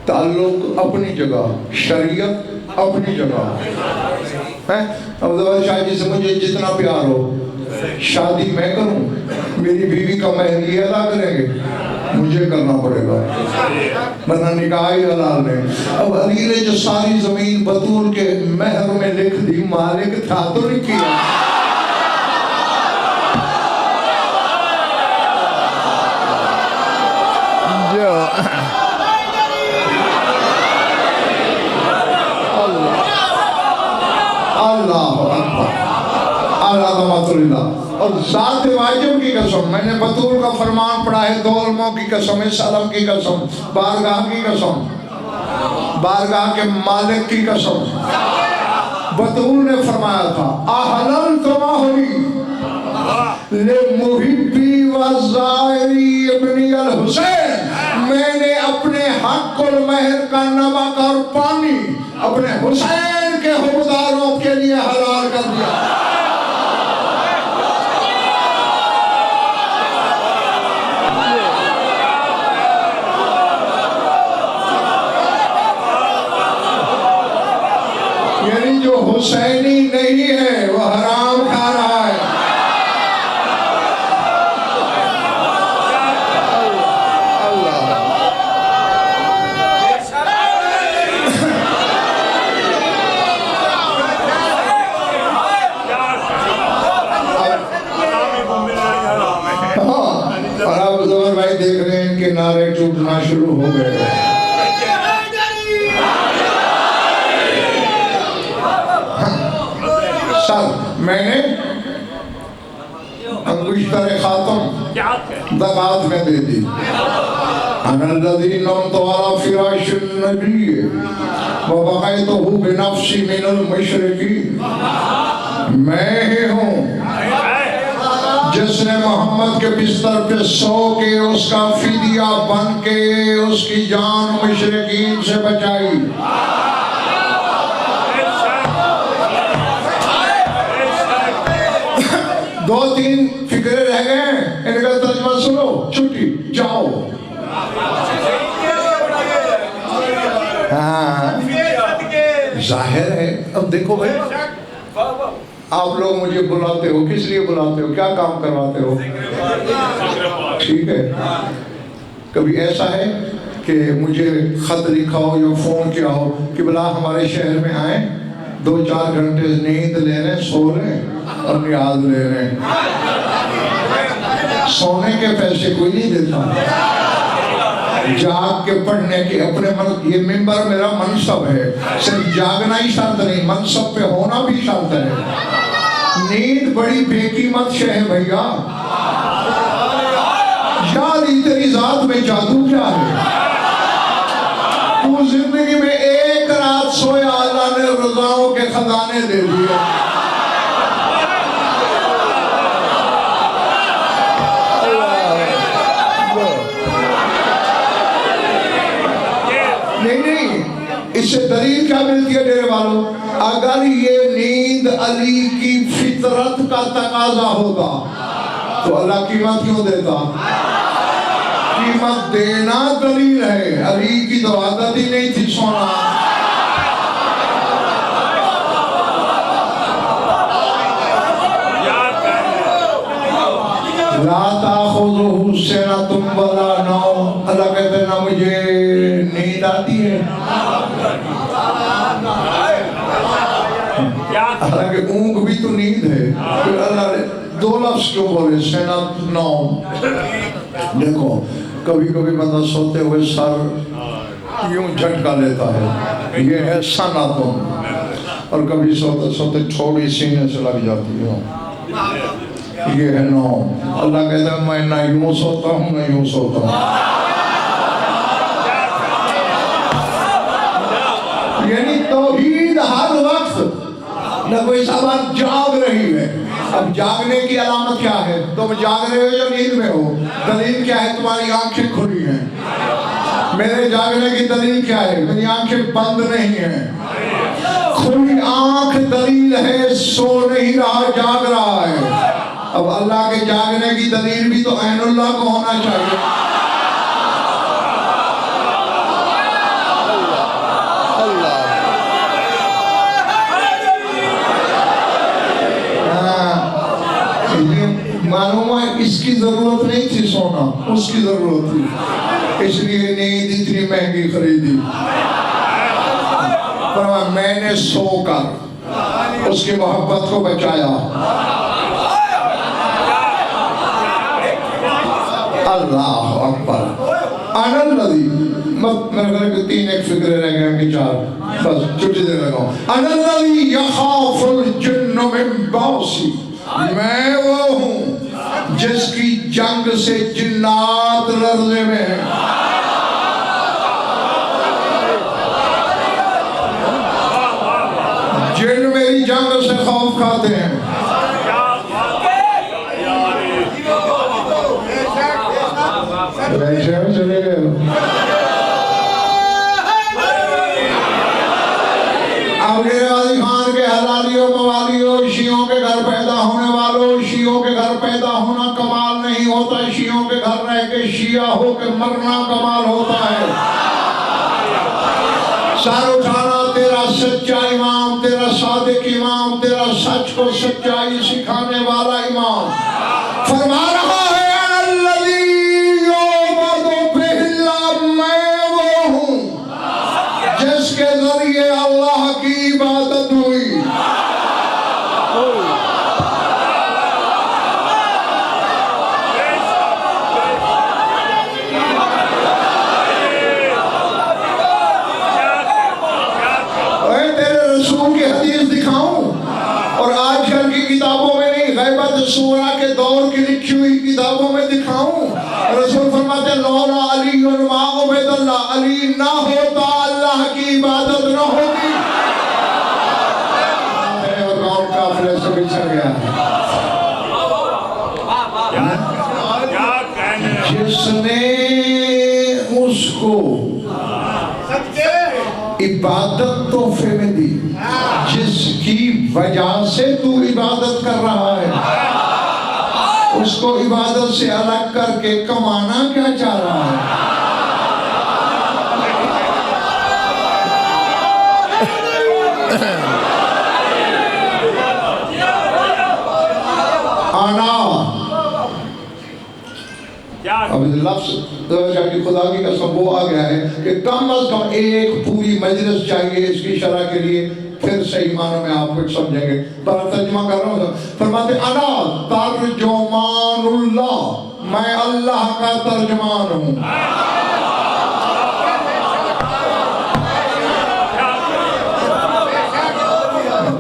ताल्लुक अपनी जगह, शरीयत अपनी जगह है। अब जवाब शाह जी से मुझे जितना प्यार हो, शादी मैं करूं, मेरी बीवी का महर ये अदा करेंगे, मुझे करना पड़ेगा, वरना निकाह ही हलाल नहीं। अब अली ने जो सारी जमीन बतूल के महर में लिख दी, मालिक था तो नहीं किया। और ज़ात वाजिब की कसम, मैंने बतूल का फरमान पढ़ा है, दो उलमों की कसम, इस अलम की कसम, बारगाह की कसम, बारगाह के मालिक की कसम। बतूल ने फरमाया था, आहलन तमा हुई ले मुहिब्बी व ज़ाहिरी इब्नी अल हुसैन, मैंने अपने हक़ुल महर का नमक और पानी अपने हुसैन के हुक्मदारों के लिए हलाल कर दिया। यानी जो हुसैनी नहीं है वो हराम खा रहा है। और अब जोर भाई देख रहे हैं इनके नारे टूटना शुरू हो गए। मैंने अंगुश्तर खातम ज़कात में दे दी। अनल्लज़ी नमतु अला फ़िराशिन नबी व बक़ैतुहु बिनफ़्सी मिनल मुशरिकीन, मैं ही हूँ जिसने मोहम्मद के बिस्तर पे सो के उसका फिदिया बन के उसकी जान मुशरिकीन से बचाई। दो तीन फिक्रे रह गए, इनका तर्जुमा सुनो, छुट्टी जाओ। हाँ जाहिर है। अब देखो भाई, आप लोग मुझे बुलाते हो, किस लिए बुलाते हो, क्या काम करवाते हो? ठीक है, कभी ऐसा है कि मुझे खत लिखा हो या फोन किया हो कि भला हमारे शहर में आए, 2-4 घंटे नींद ले रहे, सो रहे और नियाज ले रहे। सोने के पैसे कोई नहीं देता, जाग के पढ़ने के अपने मन, ये मिंबर मेरा मनसब है, सिर्फ जागना ही शर्त नहीं, मनसब पे होना भी शर्त है। नींद बड़ी बेकीमत शे है भैया, यार तेरी जात में जादू क्या है? तू जिंदगी में एक रात सोया, अल्लाह ने रज़ाओं के खजाने दे दिए। इससे दलील क्या मिलती है डेरे वालों? अगर ये नींद अली की फितरत का तकाजा होगा तो अल्लाह कीमत क्यों देता? कीमत देना दलील है, अली की तो आदत ही नहीं थी सोना। ला ताखुज़ुहु सिनतुम वला नौम, अल्लाह कहते हैं ना मुझे नींद आती है। हालांकि ऊँग भी तो नींद है, फिर अल्लाह ने 2 लफ्ज़ क्यों बोले, सिनत नौम? देखो कभी कभी बंदा सोते हुए सर यूं झटका लेता है, ये है सनातुम, और कभी सोते सोते थोड़ी सीने से लग जाती है, ये है नौम। अल्लाह कहता है मैं ना यूं सोता हूँ ना यूं सोता हूँ। यानी तौहीद हर वक्त न कोई सामान जाग रही है। अब जागने की अलामत क्या है? तुम जाग रहे हो या नींद में हो? दलील क्या है? तुम्हारी आंखें खुली हैं। मेरे जागने की दलील क्या है? मेरी आंखें बंद नहीं है। खुली आंख दलील है, सो नहीं रहा, जाग रहा है। अब अल्लाह के जागने की दलील भी तो ऐनुल्लाह को होना चाहिए। फरमाया इसकी जरूरत नहीं थी सोना, उसकी जरूरत थी, इसलिए नींद इतनी महंगी खरीदी। फरमाया मैंने सोकर उसकी मोहब्बत को बचाया। अल्लाह अकबर। अनल्लज़ी, मेरे घर के 3 एक फिक्रे रह गए कि 4, बस छुट्टी देने लगा। अनल्लज़ी यखाफुल जिन्न मिन बासी, मैं वो हूँ जिसकी जंग से जिन्नात लर्ज़े में हैं। जिन मेरी जंग से खौफ खाते हैं। चले गए। अब गिरवाली खान के हलालियों मवालियों, शियों के घर पैदा होने वालों, शियों के घर पैदा होना कमाल नहीं होता, शियों के घर रह के शिया हो के मरना कमाल होता है। सर उठाना तेरा सच्चा इमाम, तेरा सादिक इमाम, तेरा सच को सच्चाई सिखाने वाला इमाम फरमा रहा है जिसके जरिए अल्लाह की इबादत हुई। तेरे रसूल की हदीस दिखाऊं और आजकल की किताबों में नहीं, गैबत सूरा के दौर की लिखी हुई किताबों में दिखाऊं। रसूल फरमाते लौला अली और मा उबैदुल्लाह, अली ना होता अल्लाह की इबादत न होगी। और गांव काफिले से बिछड़ गया। जिसने उसको इबादत तोहफे में दी, जिसकी वजह से तू इबादत कर रहा है, उसको इबादत से अलग करके कमाना क्या चाह रहा है? आना अब लफ्ज़ खुदा की कसम वो आ गया है कि कम अज कम एक पूरी मजलिस चाहिए इसकी शरह के लिए, फिर सही मानों में आप कुछ समझेंगे। पर तर्जुमा कर रहा हूँ। फरमाते अना तर्जुमानुल्लाह, मैं अल्लाह का तर्जुमान हूँ।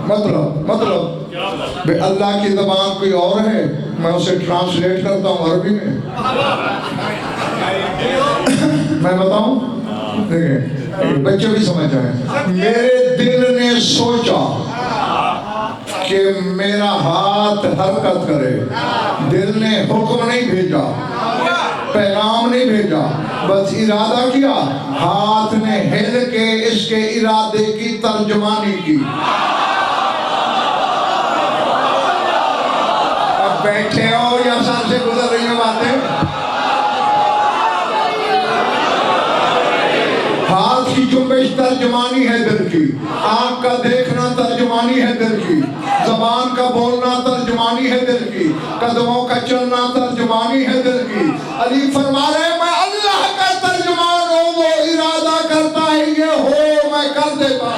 मतलब अल्लाह की ज़बान कोई और है, मैं उसे ट्रांसलेट करता हूँ अरबी में। मैं बताऊं, देखिए बच्चे भी समझ जाए। मेरे दिल ने सोचा कि मेरा हाथ हरकत करे, दिल ने हुक्म नहीं भेजा, पैगाम नहीं भेजा, बस इरादा किया, हाथ ने हिल के इसके इरादे की तर्जुमानी की। अब बैठे हो या सर से गुजर रही हो बातें? हाथ की जुम्बिश तर्जुमानी है दिल की, आंख का देखना तर्जुमानी है दिल की, जबान का बोलना तर्जुमानी है दिल की, कदमों का चलना तर्जुमानी है दिल की। अली फरमा रहे मैं अल्लाह का तर्जुमान हूँ, वो इरादा करता है ये हो, मैं कर देता हूँ।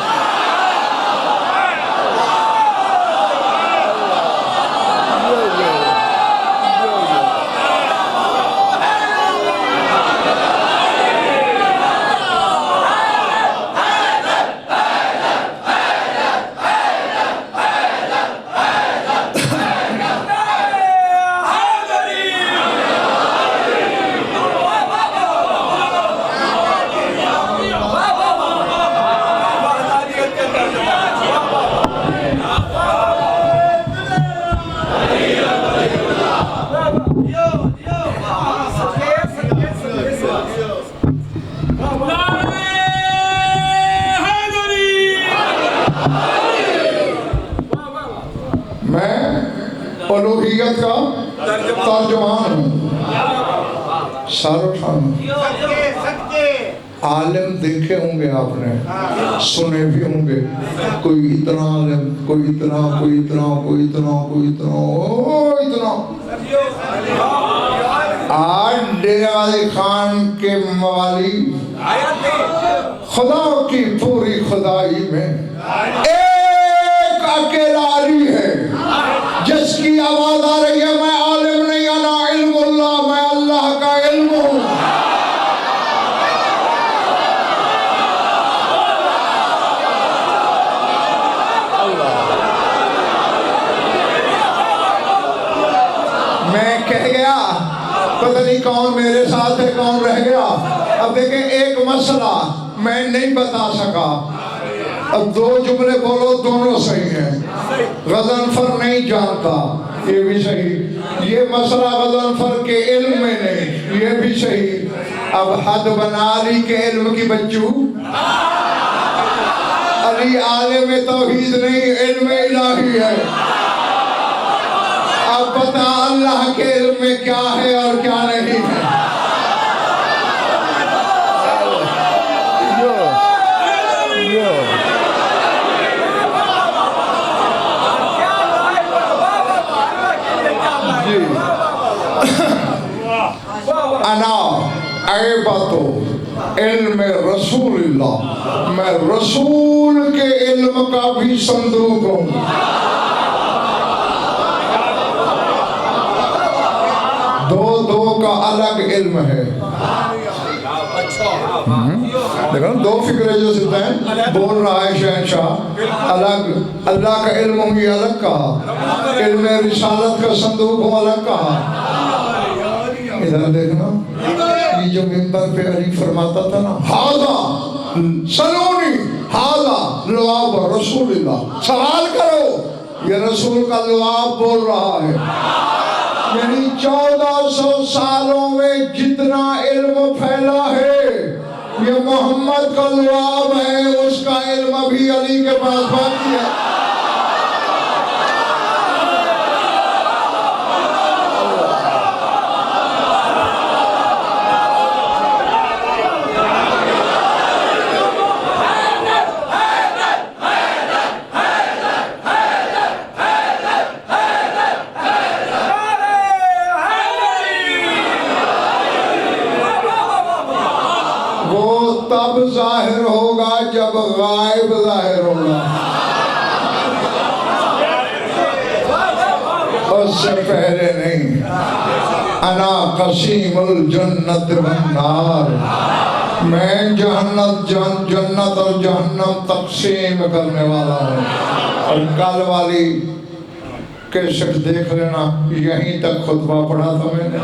उलूहियत का तर्जुमान हूँ। सर उठाना। आलिम देखे होंगे आपने, सुने भी होंगे, कोई इतना आलिम, कोई इतना, कोई इतना, कोई इतना, कोई इतना, ओ इतना। डेरे वाले खान के मवाली खुदा की पूरी खुदाई में एक अकेला अली है जिसकी आवाज आ रही है, मैं आलिम नहीं अना इल्मुल्लाह, मैं अल्लाह का इल्म हूं। मैं कह गया, पता नहीं कौन मेरे साथ है कौन रह गया। अब देखें, एक मसला मैं नहीं बता सका, अब दो जुमले बोलो दोनों सही हैं। गज़नफर नहीं जानता, ये भी सही। ये मसला गज़नफर के इल्म में नहीं, ये भी सही। अब हद बना अली के इल्म की बच्चू। अली आलिम तौहीद नहीं, इल्म इलाही है। अब पता अल्लाह के इल्म में क्या है और क्या नहीं है। अना ऐबतो इल्म रसूलुल्लाह, मैं रसूल के इल्म का भी संदूक हूँ। दो का अलग इल्म है। देखो दो फिक्रे जो सिद्ध हैं, बोल रहा है शहंशाह अलग, अल्लाह का इल्म हूँ ये अलग कहा, इल्म रिसालत का संदूक हूँ अलग कहा। इधर देखना, ये जो मिंबर पे अली फरमाता था ना, हाजा सलोनी हाजा लुआब रसूलुल्लाह, सवाल करो, ये रसूल का लुआब बोल रहा है। यानी 1400 सालों में जितना इल्म फैला है ये मोहम्मद का लुआब है, उसका इल्म भी अली के पास बाकी है। तब जाहिर होगा जब गायब जाहिर होगा, उससे पहले नहीं। अना कसीमुल जन्नत वन्नार, मैं जन्नत और जहन्नम तकसीम करने वाला हूँ। और कल वाली कैसेट देख लेना, यहीं तक खुतबा पढ़ा था मैंने,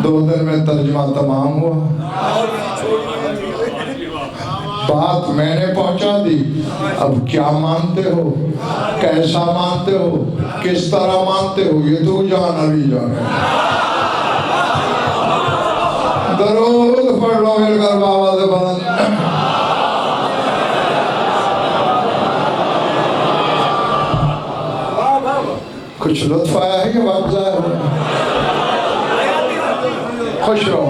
2 दिन में तर्जुमा तमाम हुआ। बात मैंने पहुंचा दी, अब क्या मानते हो, कैसा मानते हो, किस तरह मानते हो, ये तो जान अली जाने। दरूद पढ़ लो मिलकर बाबा से बुलंद। कुछ लुत्फ आया है, ये बात जाहिर है। खुश रहो,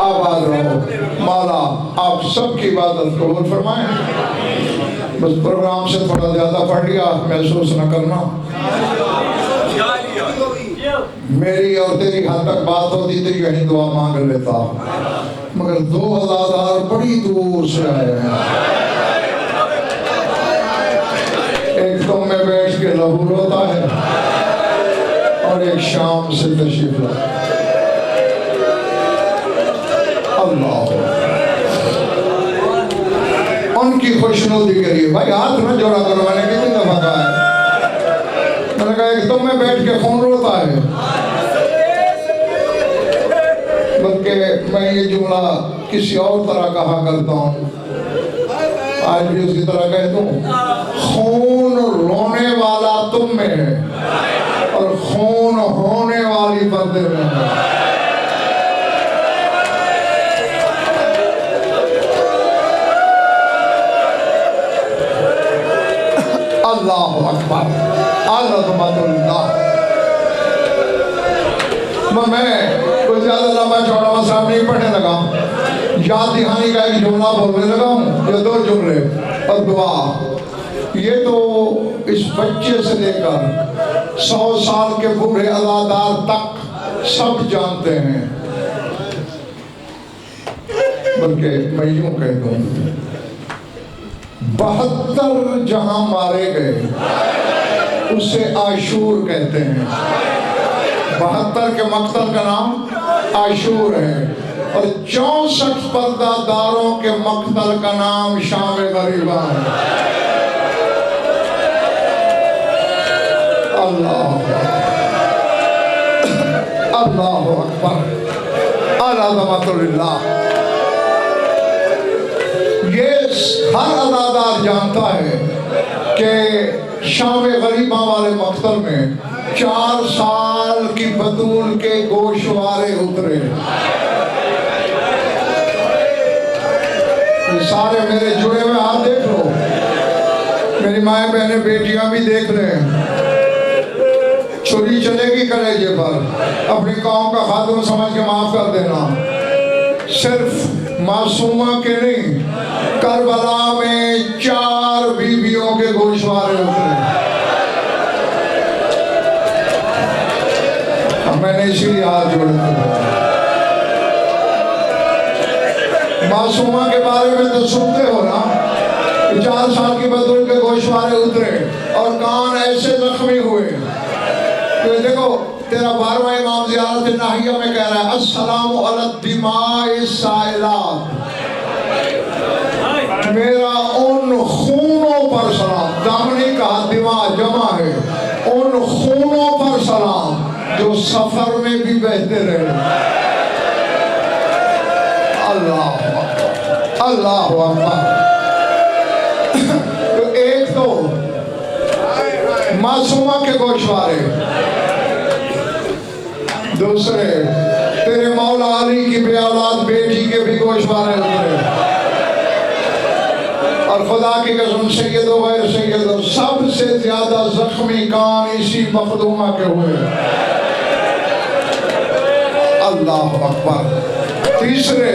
आबाद रहो, मौला आप सबकी इबादत कबूल फरमाएं। बस प्रोग्राम से थोड़ा ज्यादा पढ़ लिया, महसूस न करना। मेरी और तेरी हद तक बात होती तो यही दुआ मांग लेता, मगर 2000 बड़ी दूर से आए हैं। एक तो में बैठ के लहू रोता है और एक शाम से तशरीफ लाता है। अल्लाह उनकी खुशनुदी करिए। भाई हाथ में जोड़ा करो, मैंने कितनी दफा कहा है। मैंने कहा एक तुम में बैठ के कौन रोता है, बल्कि मैं ये जुमला किसी और तरह कहा करता हूँ, आज भी उसी तरह कह दूं। खून रोने वाला तुम में है और खून होने वाली बंदे में है। अल्लाहु अकबर, अज़मतुल्लाह। मैं कुछ ज्यादा लंबा चौड़ा मसला नहीं पढ़ने लगा, याद दहानी का एक जुमला बोलने लगा हूँ, ये 2 जुमले और दुआ। ये तो इस बच्चे से लेकर 100 साल के बूढ़े अदादार तक सब जानते हैं बल्कि मैं यूं कह दूं 72 जहां मारे गए उसे आशूर कहते हैं। 72 के मक्तल का नाम आशूर है और 64 पर्दादारों के मक्तल का नाम शाम गरीबा है। अल्लाह अल्लाह अकबर अल्लाह। ये हर अदादार जानता है कि शाम गरीबा वाले मक्तल में 4 साल की बतूल के गोशवारे उतरे। ये सारे मेरे जुड़े हुए हाथ देख लो, मेरी माएँ बहनें बेटियां भी देख लें। छुरी चलेगी कलेजे पर, अपनी कौम का खातून समझ के माफ कर देना। सिर्फ मासूमा के नहीं, करबला में 4 बीवियों के गोशवारे उतरे। मैंने इसीलिए हाथ जोड़े थे। मासूमा के बारे में तो सुनते हो ना, 4 साल की बतूल के गोशवारे उतरे और कान ऐसे जख्मी हुए। तो देखो तेरा 12वां इमाम ज़ियारत नाहिया में कह रहा है अस्सलामु अला दिमाए साइलात, मेरा उन खूनों पर सलाम। दम नहीं कहा, दिमाग जमा है। उन खूनों पर सलाम जो सफर में भी बहते रहे। अल्लाह अल्लाह अकबर। तो एक तो मासूमा के गोशवारे, दूसरे तेरे मौला अली की बे औलाद बेटी के भी गोशवारे उतरे। और खुदा की कसम सैयदो गैर सैयदो सबसे ज्यादा जख्मी कान इसी मखदूमा के हुए। अल्लाह अकबर। तीसरे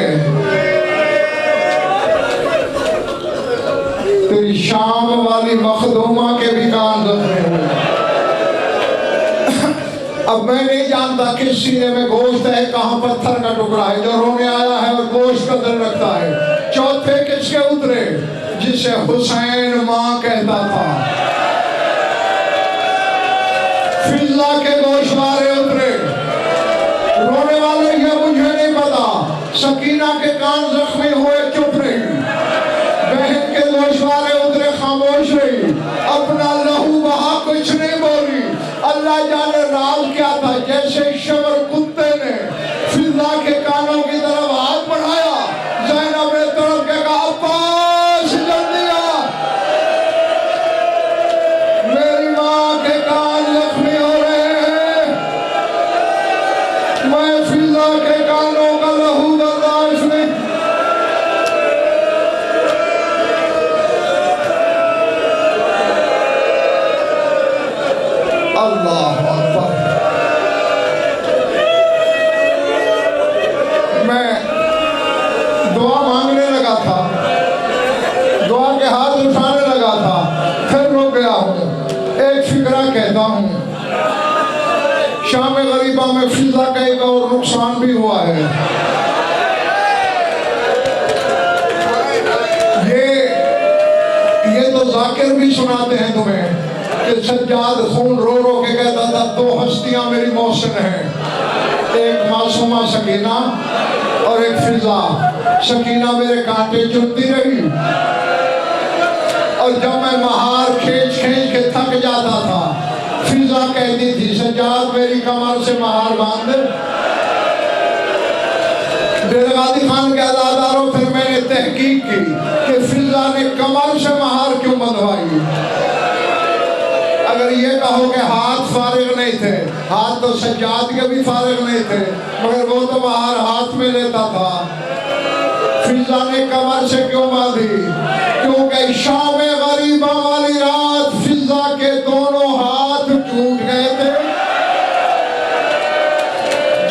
तेरी शाम वाली मखदूमा के भी कान जख्मी हुए। अब मैं नहीं जानता किस सीने में गोश्त है, कहां पत्थर का टुकड़ा है जो रोने आया है और गोश्त का दिल रखता है। चौथे किसके उतरे? जिसे हुसैन मां कहता था। फिजा के गोशवारे उतरे। रोने वाले ये मुझे नहीं पता। सकीना के कान जख्मी हुए, चुप रही। बहन के गोशवारे उतरे, खामोश रही, अपना लहू बहा, कुछ नहीं बोली। अल्लाह जाने राज क्या था। जैसे शबर कुत्ते ने फिजा के कानों की तरफ हाथ बढ़ाया, ज़ैनब ने तरफ के कहा अब्बास जल्दी आ, मेरी माँ के कान जख्मी हो रहे हैं, मैं फिजा के कानों का लहू बर्दाश्त नहीं। अल्लाह अकबर। मैं दुआ मांगने लगा था, दुआ के हाथ उठाने लगा था, फिर रुक गया हूँ। एक फिक्रा कहता हूँ, शाम गरीबा में फिजा का एक और नुकसान भी हुआ है। ये तो जाकिर भी सुनाते हैं तुम्हें कि सज्जाद खून रो रो के कहता था 2 हस्तियां मेरी मौसन हैं, एक मासूमा सकीना और एक फिजा। सकीना मेरे कांटे चुनती रही और जब मैं महार खींच खींच के थक जाता था, फिजा कहती थी सज्जाद मेरी कमर से महार बांध दे। डेरगादी खान के अदादारों, फिर मैंने तहकीक की कि फिजा ने कमर से महार क्यों बंधवाई। अगर ये कहो कि हाथ फारिग नहीं थे, हाथ तो सज्जाद के भी फारिग नहीं थे, मगर वो तो बाहर हाथ में लेता था। फिजा ने कमर से क्यों बांधी? क्योंकि शाम गरीबा वाली रात फिजा के दोनों हाथ टूट गए थे।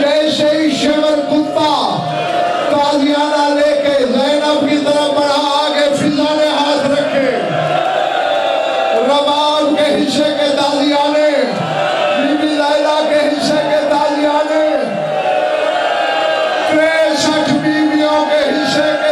जैसे ही शिवर कुत्ता ताजियाना लेके ज़ैनब की तरफ बढ़ा, आगे फिजा ने हाथ रखे। रबाब के हिस्से के ताजियाने, बीबी लैला के हिस्से के ताजियाने, 63 बीवियों के हिस्से के